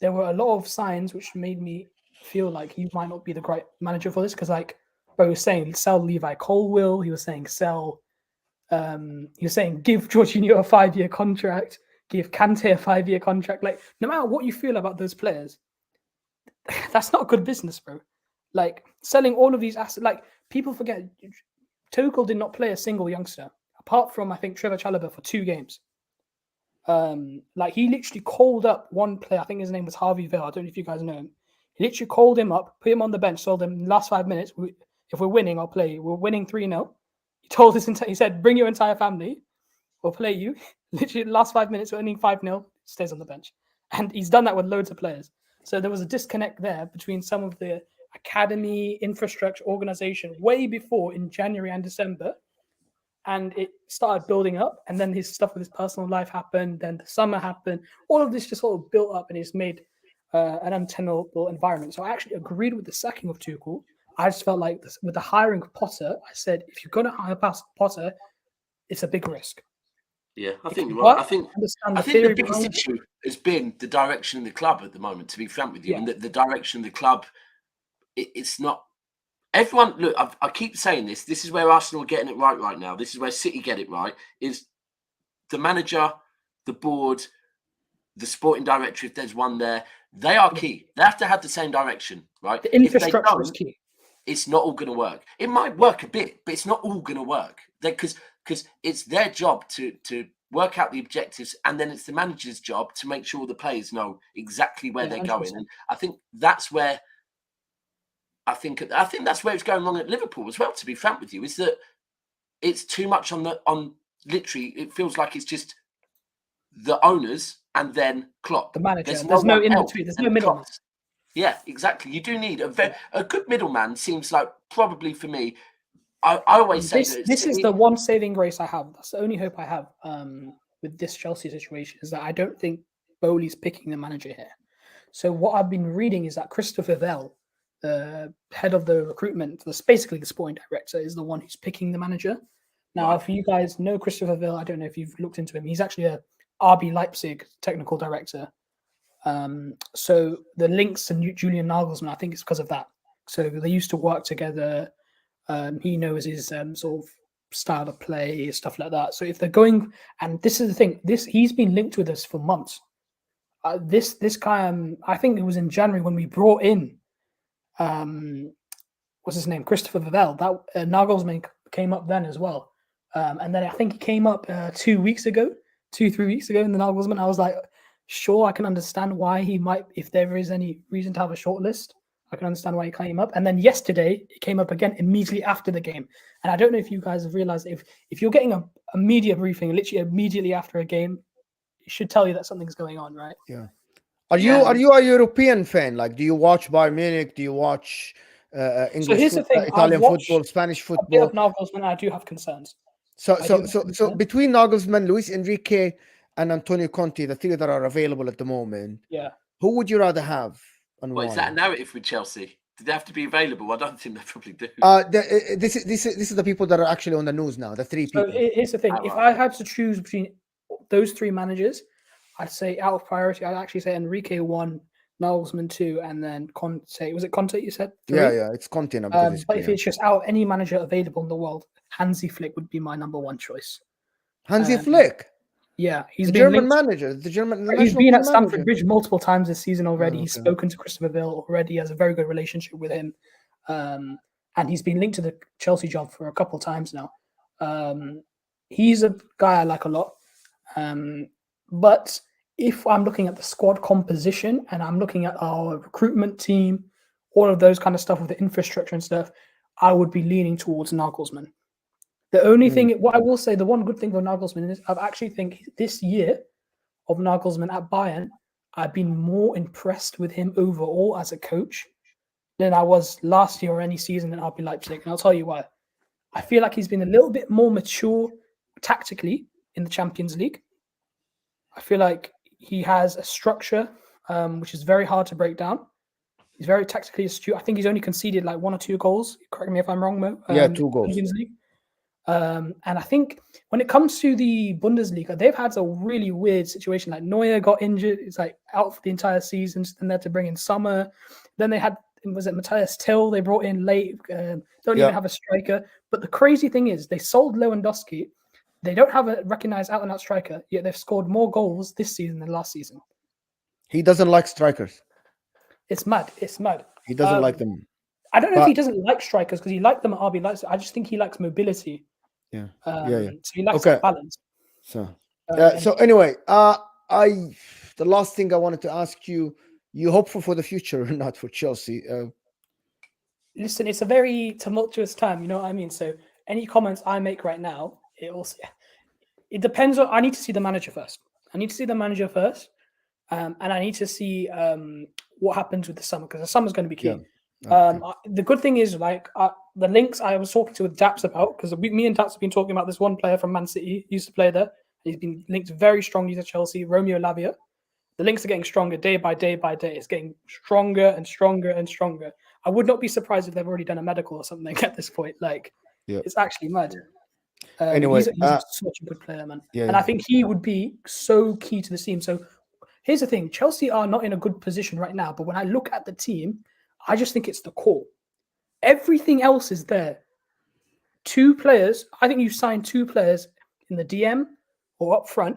there were a lot of signs which made me feel like he might not be the right manager for this, because like bro was saying, sell Levi Colwill, he was saying give Jorginho a 5-year contract, give Kante a 5-year contract. Like, no matter what you feel about those players, that's not good business, bro. Like, selling all of these assets, like, people forget Tuchel did not play a single youngster apart from, I think, Trevor Chalobah for 2 games. Like, he literally called up one player, I think his name was Harvey Vale, I don't know if you guys know him. He literally called him up, put him on the bench, told him last 5 minutes, if we're winning, I'll play you. We're winning 3-0. He told he said, bring your entire family, we'll play you. Literally, the last 5 minutes, we're winning 5-0, stays on the bench. And he's done that with loads of players. So there was a disconnect there between some of the academy, infrastructure, organization way before in January and December. And it started building up. And then his stuff with his personal life happened. Then the summer happened. All of this just sort of built up, and it's made an untenable environment. So I actually agreed with the sacking of Tuchel. I just felt like with the hiring of Potter, I said, if you're going to hire past Potter, it's a big risk. Yeah, I think you're right. I think the biggest behind issue has been the direction of the club at the moment, to be frank with you. Yeah. And the direction of the club, it's not... Everyone, look, I keep saying this. This is where Arsenal are getting it right now. This is where City get it right, is the manager, the board, the sporting director, if there's one there, they are key. They have to have the same direction, right? The infrastructure is key. It's not all going to work. It might work a bit, but it's not all going to work. Because it's their job to work out the objectives, and then it's the manager's job to make sure the players know exactly where they're 100%. going. And I think that's where that's where it's going wrong at Liverpool as well. To be frank with you, is that it's too much on literally. It feels like it's just the owners and then Klopp. The manager. There's no in between. There's no middleman. Yeah, exactly. You do need a good middleman. Seems like probably for me. I always say this is the one saving grace I have. That's the only hope I have with this Chelsea situation, is that I don't think Bowley's picking the manager here. So what I've been reading is that Christopher Vell, the head of the recruitment, basically the sporting director, is the one who's picking the manager. Now, if you guys know Christopher Vell, I don't know if you've looked into him. He's actually a RB Leipzig technical director. So the links to Julian Nagelsmann, I think it's because of that. So they used to work together. He knows his sort of style of play, stuff like that. So if they're going, and this is the thing, he's been linked with us for months. This guy, I think it was in January when we brought in, what's his name, Christopher Vell. That Nagelsmann came up then as well, and then I think he came up 3 weeks ago in the Nagelsmann. I was like, sure, I can understand why he might, if there is any reason to have a short list, I can understand why he came up. And then yesterday, it came up again immediately after the game. And I don't know if you guys have realized, if you're getting a media briefing literally immediately after a game, it should tell you that something's going on, right? Yeah. Are you a European fan? Like, do you watch Bayern Munich? Do you watch English football, Italian football, Spanish football? A bit of Nagelsmann, I do have concerns. So between Nagelsmann, Luis Enrique, and Antonio Conte, the 3 that are available at the moment, yeah, who would you rather have? Is that a narrative with Chelsea? Do they have to be available? I don't think they probably do. This is the people that are actually on the news now. The 3 people. So here's the thing: if I had to choose between those 3 managers, I'd say out of priority, I'd actually say Enrique 1, Nagelsmann 2, and then Conte. Was it Conte you said? 3? Yeah, it's Conte now because it's But if it's just out any manager available in the world, Hansi Flick would be my number one choice. Hansi Flick, Yeah, he's the been German linked. manager, the He's national been team at Stamford manager. Bridge multiple times this season already. Oh, He's okay. spoken to Christopher Bale already. He has a very good relationship with him. And he's been linked to the Chelsea job for a couple of times now. He's a guy I like a lot. But if I'm looking at the squad composition and I'm looking at our recruitment team, all of those kind of stuff with the infrastructure and stuff, I would be leaning towards Nagelsmann. The only thing, what I will say, the one good thing for Nagelsmann is I actually think this year of Nagelsmann at Bayern, I've been more impressed with him overall as a coach than I was last year or any season at RB Leipzig. And I'll tell you why. I feel like he's been a little bit more mature tactically in the Champions League. I feel like he has a structure which is very hard to break down. He's very tactically astute. I think he's only conceded like 1 or 2 goals. Correct me if I'm wrong, Mo. 2 goals. Champions League. And I think when it comes to the Bundesliga, they've had a really weird situation. Like Neuer got injured; it's like out for the entire season. And they had to bring in Sommer. Then they had Matthias Till? They brought in late. Don't even have a striker. But the crazy thing is, they sold Lewandowski. They don't have a recognized out-and-out striker. Yet they've scored more goals this season than last season. He doesn't like strikers. It's mad. It's mad. He doesn't like them. I don't know if he doesn't like strikers because he liked them at RB Leipzig. I just think he likes mobility. Yeah. So he likes Okay. balance. So anyway, the last thing I wanted to ask you: you hopeful for the future or not for Chelsea? Listen, it's a very tumultuous time. You know what I mean. So any comments I make right now, it depends on. I need to see the manager first. And I need to see what happens with the summer because the summer's going to be key. Okay. The good thing is, like the links I was talking to with Daps about, because me and Daps have been talking about this one player from Man City, he used to play there. He's been linked very strongly to Chelsea, Romeo Lavia. The links are getting stronger day by day by day. It's getting stronger and stronger and stronger. I would not be surprised if they've already done a medical or something at this point. Like, it's actually mad. Anyway, he's such a good player, man. And I think he would be so key to the team. So here's the thing. Chelsea are not in a good position right now. But when I look at the team, I just think it's the core. Everything else is there. 2 players. I think you signed 2 players in the DM or up front.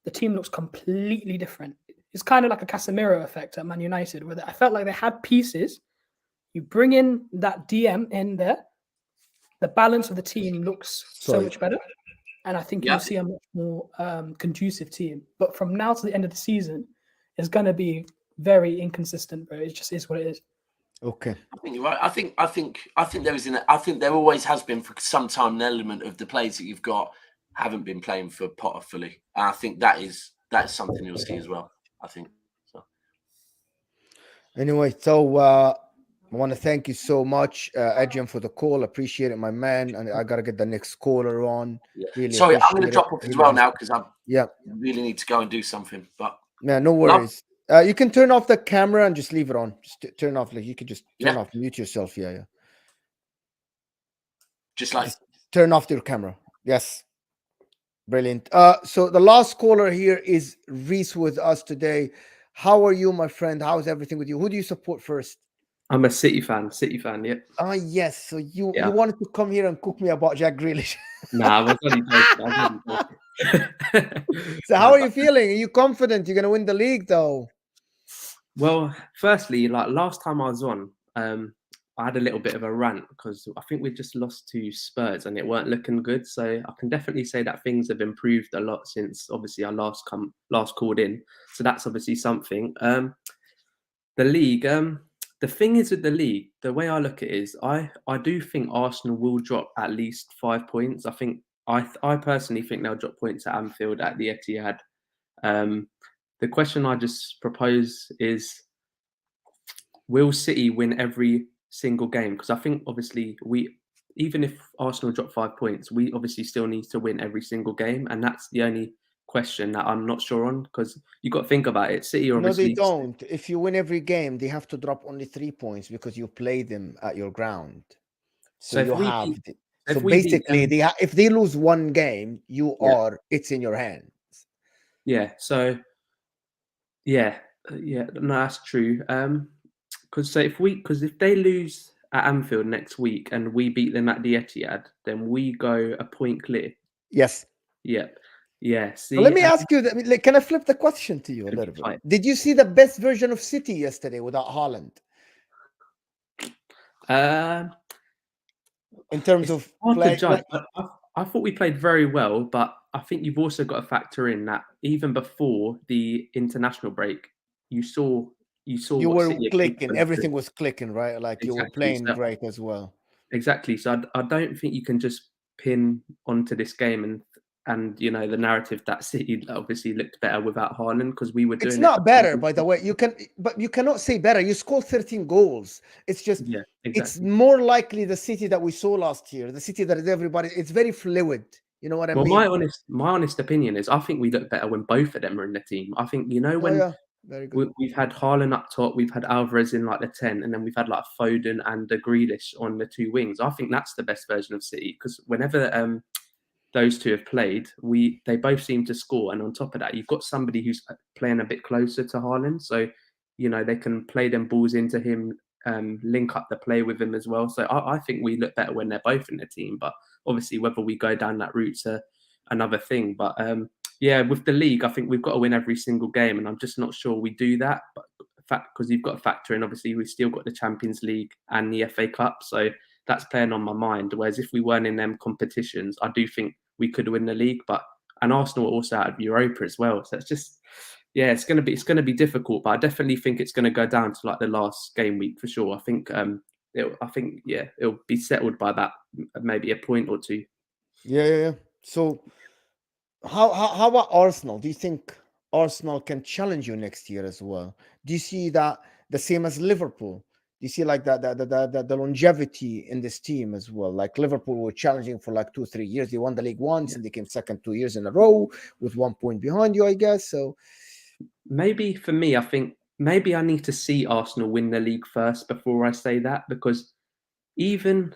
The team looks completely different. It's kind of like a Casemiro effect at Man United, where I felt like they had pieces. You bring in that DM in there, the balance of the team looks so much better. And I think you'll see a much more conducive team. But from now to the end of the season, it's going to be very inconsistent, bro. It just is what it is. Okay. I think you're right. I think there always has been for some time an element of the players that you've got haven't been playing for Potter fully. And I think that is something you'll see as well. I think so. Anyway, so I want to thank you so much, Adrian, for the call. Appreciate it, my man. And I gotta get the next caller on. Really sorry, I'm going to drop off as well now because I really need to go and do something. But no worries. You can turn off the camera and just leave it on. Just turn off. Like you could just turn off, mute yourself. Just turn off your camera. Yes. Brilliant. So the last caller here is Reece with us today. How are you, my friend? How's everything with you? Who do you support first? I'm a City fan, yeah. Ah, yes. So you wanted to come here and cook me about Jack Grealish. Nah, I was only joking. So how are you feeling? Are you confident you're going to win the league, though? Well, firstly, like last time I was on, I had a little bit of a rant because I think we just lost to Spurs and it weren't looking good. So I can definitely say that things have improved a lot since obviously I last called in. So that's obviously something. The league, the thing is with the league, the way I look at it is I do think Arsenal will drop at least 5 points. I think I personally think they'll drop points at Anfield at the Etihad. The question I just propose is, will City win every single game? Because I think obviously even if Arsenal drop 5 points, we obviously still need to win every single game, and that's the only question that I'm not sure on, because you got to think about it. City are obviously... No, they don't. If you win every game, they have to drop only 3 points because you play them at your ground. So you have... So basically, if they lose one game, it's in your hands. Yeah. So, yeah. Yeah, no, that's true. Because if they lose at Anfield next week and we beat them at the Etihad, then we go a point clear. Yes. Yep. Yeah. So See, let me ask you, can I flip the question to you a Could be little bit? tight. Did you see the best version of City yesterday without Haaland um, in terms it's of hard to play? judge. But I thought we played very well, but I think you've also got to factor in that even before the international break, you saw You what were City are clicking, capable of everything doing. was clicking, right? Like you were Exactly. playing great as well. Exactly. So I don't think you can just pin onto this game and the narrative that City obviously looked better without Haaland because we were It's doing it. not better, by the way. But you cannot say better. You scored 13 goals. It's just, Yeah, it's exactly. more likely the City that we saw last year, the City that is everybody. It's very fluid. You know what I Well, mean? my honest opinion is I think we look better when both of them are in the team. I think Oh when yeah, very good. we've had Haaland up top, we've had Alvarez in like the 10, and then we've had like Foden and the Grealish on the two wings. I think that's the best version of City because whenever those two have played, they both seem to score. And on top of that, you've got somebody who's playing a bit closer to Haaland. So, they can play them balls into him, link up the play with him as well. So I think we look better when they're both in the team. But obviously, whether we go down that route's another thing. But yeah, with the league, I think we've got to win every single game. And I'm just not sure we do that. But because you've got to factor in, obviously, we've still got the Champions League and the FA Cup. So that's playing on my mind. Whereas if we weren't in them competitions, I do think we could win the league. And Arsenal are also out of Europa as well. So it's just, yeah, it's gonna be difficult. But I definitely think it's gonna go down to like the last game week for sure. I think it'll be settled by that, maybe a point or two. Yeah. So how about Arsenal? Do you think Arsenal can challenge you next year as well? Do you see that the same as Liverpool? Do you see like the longevity in this team as well? Like Liverpool were challenging for like 2-3 years. They won the league once and they came second 2 years in a row with 1 point behind you, I guess. So Maybe for me, I think maybe I need to see Arsenal win the league first before I say that because even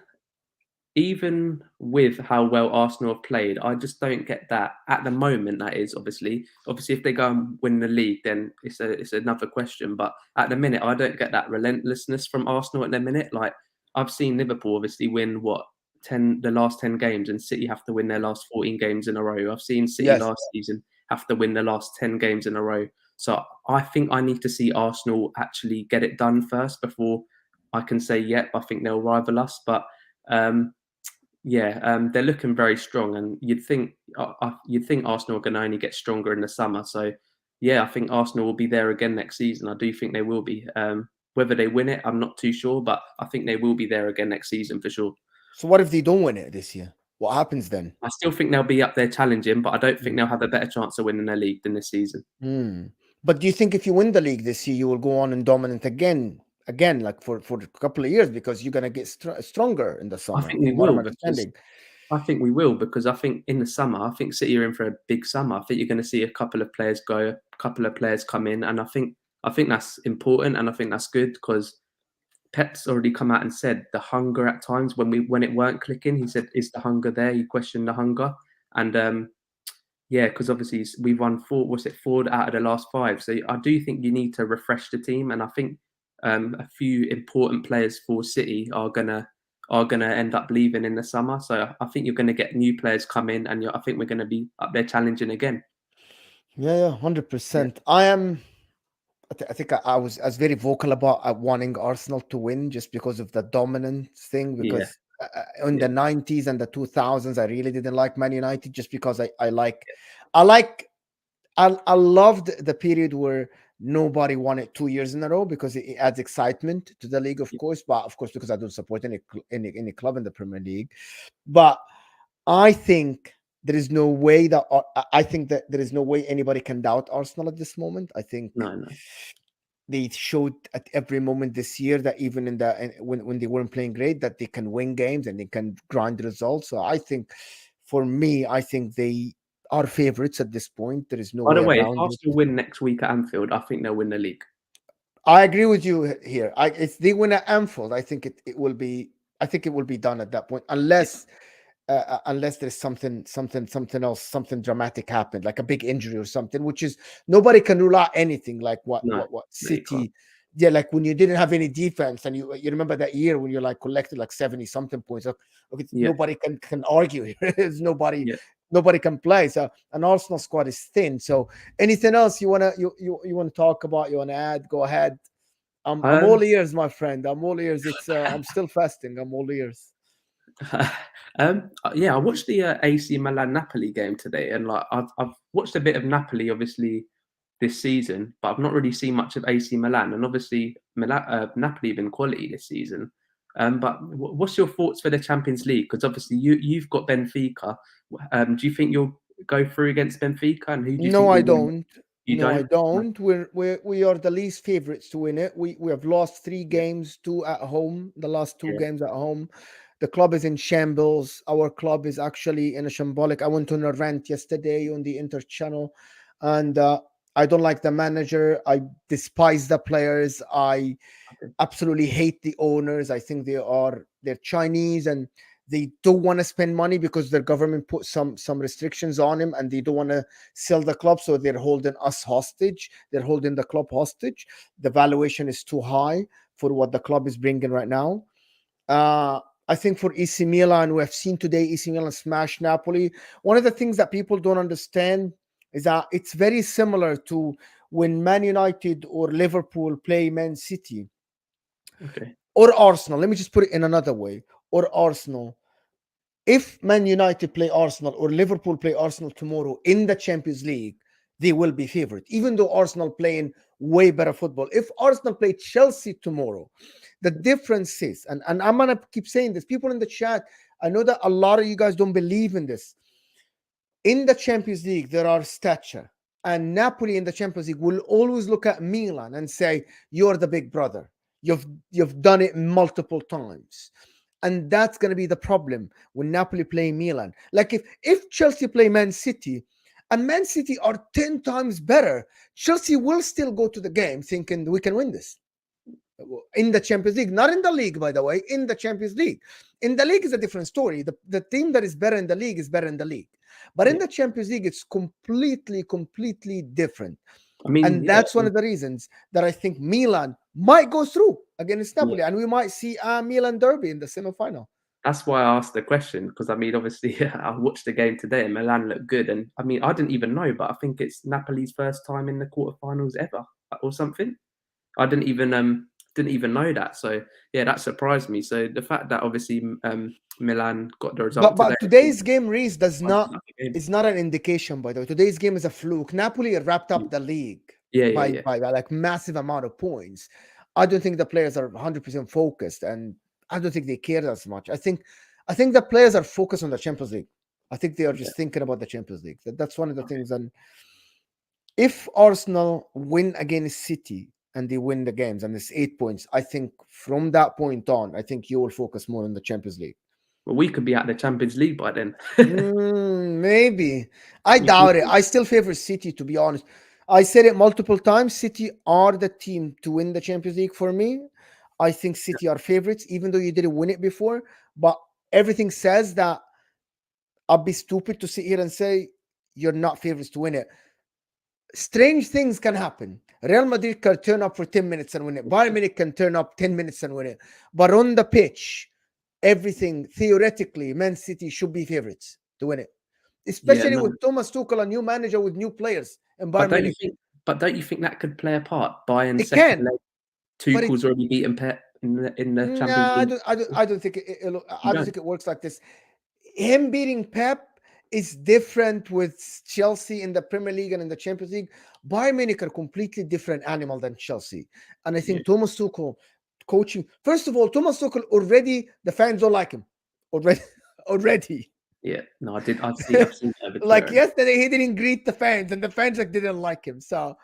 with how well Arsenal have played, I just don't get that at the moment. That is obviously, if they go and win the league, then it's another question. But at the minute, I don't get that relentlessness from Arsenal at the minute. Like I've seen Liverpool obviously win the last 10 games, and City have to win their last 14 games in a row. I've seen City yes, last season have to win the last 10 games in a row. So I think I need to see Arsenal actually get it done first before I can say, yep, I think they'll rival us. But they're looking very strong, and you'd think Arsenal are going to only get stronger in the summer. So, yeah, I think Arsenal will be there again next season. I do think they will be. Whether they win it, I'm not too sure, but I think they will be there again next season for sure. So what if they don't win it this year? What happens then? I still think they'll be up there challenging, but I don't think they'll have a better chance of winning their league than this season. But do you think if you win the league this year, you will go on and dominate again, like for a couple of years because you're gonna get stronger in the summer? I think we will because I think in the summer, I think City are in for a big summer. I think you're going to see a couple of players go, a couple of players come in, and I think that's important, and I think that's good because Pep's already come out and said the hunger at times when it weren't clicking, he said, "Is the hunger there?" He questioned the hunger, and because obviously we've won 4 out of the last 5. So I do think you need to refresh the team, and I think a few important players for City are gonna end up leaving in the summer. So I think you're going to get new players come in, and I think we're going to be up there challenging again. Yeah, 100%. I think I was very vocal about wanting Arsenal to win just because of the dominance thing. Because in the 90s and the 2000s, I really didn't like Man United just because I loved the period where nobody won it 2 years in a row because it adds excitement to the league, of course. But of course, because I don't support any club in the Premier League. But I think there is no way there is no way anybody can doubt Arsenal at this moment. I think No. They showed at every moment this year that even when they weren't playing great, that they can win games and they can grind results. So I think, for me, I think they are favorites at this point. There is no By the way way, if around it. Arsenal win next week at Anfield, I think they'll win the league. I agree with you here. If they win at Anfield, I think it will be. I think it will be done at that point, unless unless there's something else, something dramatic happened, like a big injury or something, which is nobody can rule out anything. Like what No, you City, can't. yeah, like when you didn't have any defense, and you remember that year when you like collected like 70 something points. Okay, Yeah. nobody can argue here. There's nobody. Yeah. Nobody can play. So an Arsenal squad is thin. So anything else you wanna talk about? You wanna add? Go ahead. I'm all ears, my friend. I'm all ears. It's I'm still fasting. I'm all ears. Yeah, I watched the AC Milan Napoli game today, and like I've watched a bit of Napoli, obviously, this season, but I've not really seen much of AC Milan, and obviously Napoli have been quality this season. But what's your thoughts for the Champions League? Because obviously you've got Benfica. Do you think you'll go through against Benfica, and who do you No, think I will win? don't. You No, I don't? don't. We are the least favorites to win it. We have lost 3 games, 2 at home. The last 2 Yeah. games at home. The club is in shambles. Our club is actually in a shambolic. I went on a rant yesterday on the Inter channel, and I don't like the manager. I despise the players. I Okay. absolutely hate the owners. I think they're Chinese, and they don't want to spend money because their government put some restrictions on him, and they don't want to sell the club, so they're holding us hostage. They're holding the club hostage. The valuation is too high for what the club is bringing right now. I think for AC Milan, we have seen today AC Milan smash Napoli. One of the things that people don't understand is that it's very similar to when Man United or Liverpool play Man City. Okay. Or Arsenal. Let me just put it in another way. Or Arsenal. If Man United play Arsenal or Liverpool play Arsenal tomorrow in the Champions League, they will be favored, even though Arsenal playing way better football. If Arsenal play Chelsea tomorrow, the difference is, and I'm gonna keep saying this, people in the chat, I know that a lot of you guys don't believe in this. In the Champions League, there are stature, and Napoli in the Champions League will always look at Milan and say, "You're the big brother. You've done it multiple times." And that's going to be the problem when Napoli play Milan. Like if Chelsea play Man City, and Man City are 10 times better, Chelsea will still go to the game thinking we can win this in the Champions League, not in the league, by the way, in the Champions League. In the league is a different story. The team that is better in the league is better in the league. But in the Champions League, it's completely different. I mean, and that's one of the reasons that I think Milan might go through against Napoli, and we might see a Milan derby in the semi-final. That's why I asked the question, because I mean, obviously, I watched the game today and Milan looked good, and I mean, I didn't even know, but I think it's Napoli's first time in the quarterfinals ever, or something. I didn't even know that. So yeah, that surprised me. So the fact that obviously Milan got the result But today, today's game, Reece, is not game. an indication, by the way. Today's game is a fluke. Napoli wrapped up the league by like massive amount of points. I don't think the players are 100% focused, and I don't think they care as much. I think the players are focused on the Champions League. I think they are just thinking about the Champions League. That's one of the things. And if Arsenal win against City and they win the games and it's 8 points, I think from that point on, I think you will focus more on the Champions League. Well, we could be at the Champions League by then. Maybe. I doubt it. I still favor City, to be honest. I said it multiple times. City are the team to win the Champions League for me. I think City are favorites, even though you didn't win it before. But everything says that I'd be stupid to sit here and say you're not favorites to win it. Strange things can happen. Real Madrid can turn up for 10 minutes and win it. Bayern Munich can turn up 10 minutes and win it. But on the pitch, everything, theoretically, Man City should be favorites to win it. Especially with Thomas Tuchel, a new manager with new players. And Bayern Munich. But don't you think that could play a part? Bayern it second can. leg, Tuchel's already beaten Pep in the Champions League. I don't think I don't think it works like this. Him beating Pep is different with Chelsea in the Premier League and in the Champions League. Bayern Munich are a completely different animal than Chelsea. And I think Thomas Tuchel coaching, first of all, Thomas Tuchel already, the fans don't like him. Already. Yeah, no, I've seen that. Like yesterday, he didn't greet the fans, and the fans didn't like him. So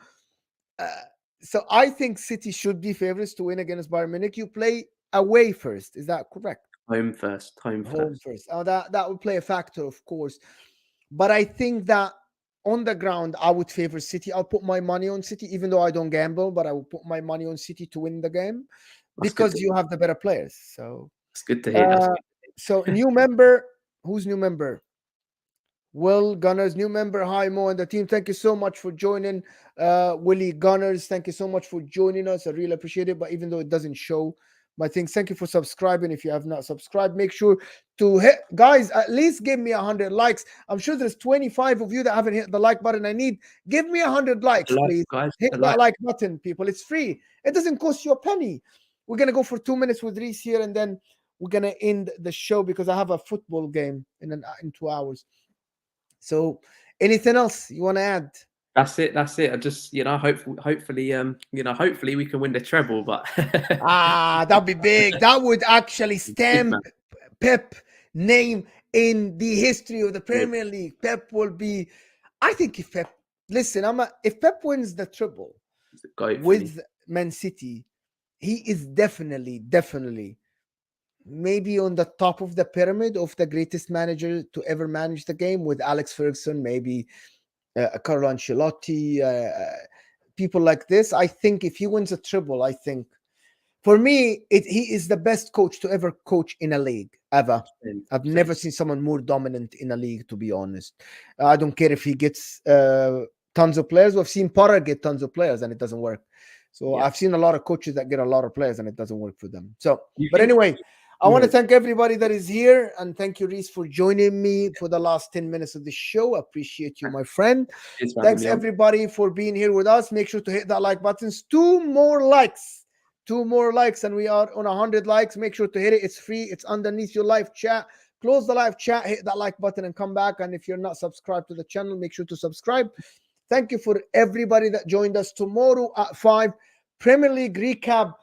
I think City should be favorites to win against Bayern Munich. You play away first. Is that correct? Home first. Oh, that would play a factor, of course. But I think that on the ground, I would favor City. I'll put my money on City, even though I don't gamble, but I will put my money on City to win the game because you have the better players. So it's good to hear. So new member, Who's new member? Will Gunners, new member. Hi, Mo and the team. Thank you so much for joining. Willie Gunners, thank you so much for joining us. I really appreciate it. But even though it doesn't show my things, thank you for subscribing. If you have not subscribed, make sure to hit, guys, at least give me 100 likes. I'm sure there's 25 of you that haven't hit the like button. Give me 100 likes, please. Guys, Hit that like button, people. It's free. It doesn't cost you a penny. We're going to go for 2 minutes with Reece here, and then we're going to end the show because I have a football game in 2 hours. So, anything else you want to add? That's it. I just, hopefully, hopefully we can win the treble. But that'd be big. That would actually stamp Pep name in the history of the Premier League. Pep will be. I think if Pep wins the treble with Man City, he is definitely maybe on the top of the pyramid of the greatest manager to ever manage the game, with Alex Ferguson, maybe Carlo Ancelotti, people like this. I think if he wins a treble, I think for me, he is the best coach to ever coach in a league ever. I've never seen someone more dominant in a league, to be honest. I don't care if he gets tons of players. We've seen Potter get tons of players and it doesn't work. So I've seen a lot of coaches that get a lot of players and it doesn't work for them. So, but anyway, I want to thank everybody that is here, and thank you, Reece, for joining me for the last 10 minutes of the show. I appreciate you, my friend. Thanks everybody for being here with us. Make sure to hit that like buttons. 2 more likes, and we are on 100 likes. Make sure to hit it. It's free. It's underneath your live chat. Close the live chat, hit that like button, and come back. And if you're not subscribed to the channel, make sure to subscribe. Thank you for everybody that joined us. Tomorrow at 5, Premier League recap.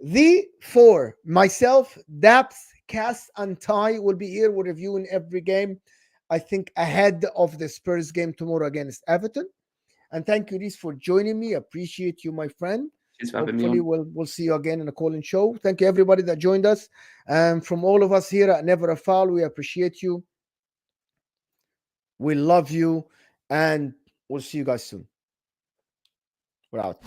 The 4, myself, Daps, Cass, and Ty will be here. We're reviewing every game, I think, ahead of the Spurs game tomorrow against Everton. And thank you, Reece, for joining me. Appreciate you, my friend. Hopefully, we'll see you again in a call-in show. Thank you, everybody that joined us. And from all of us here at Never a Foul, we appreciate you. We love you. And we'll see you guys soon. We're out.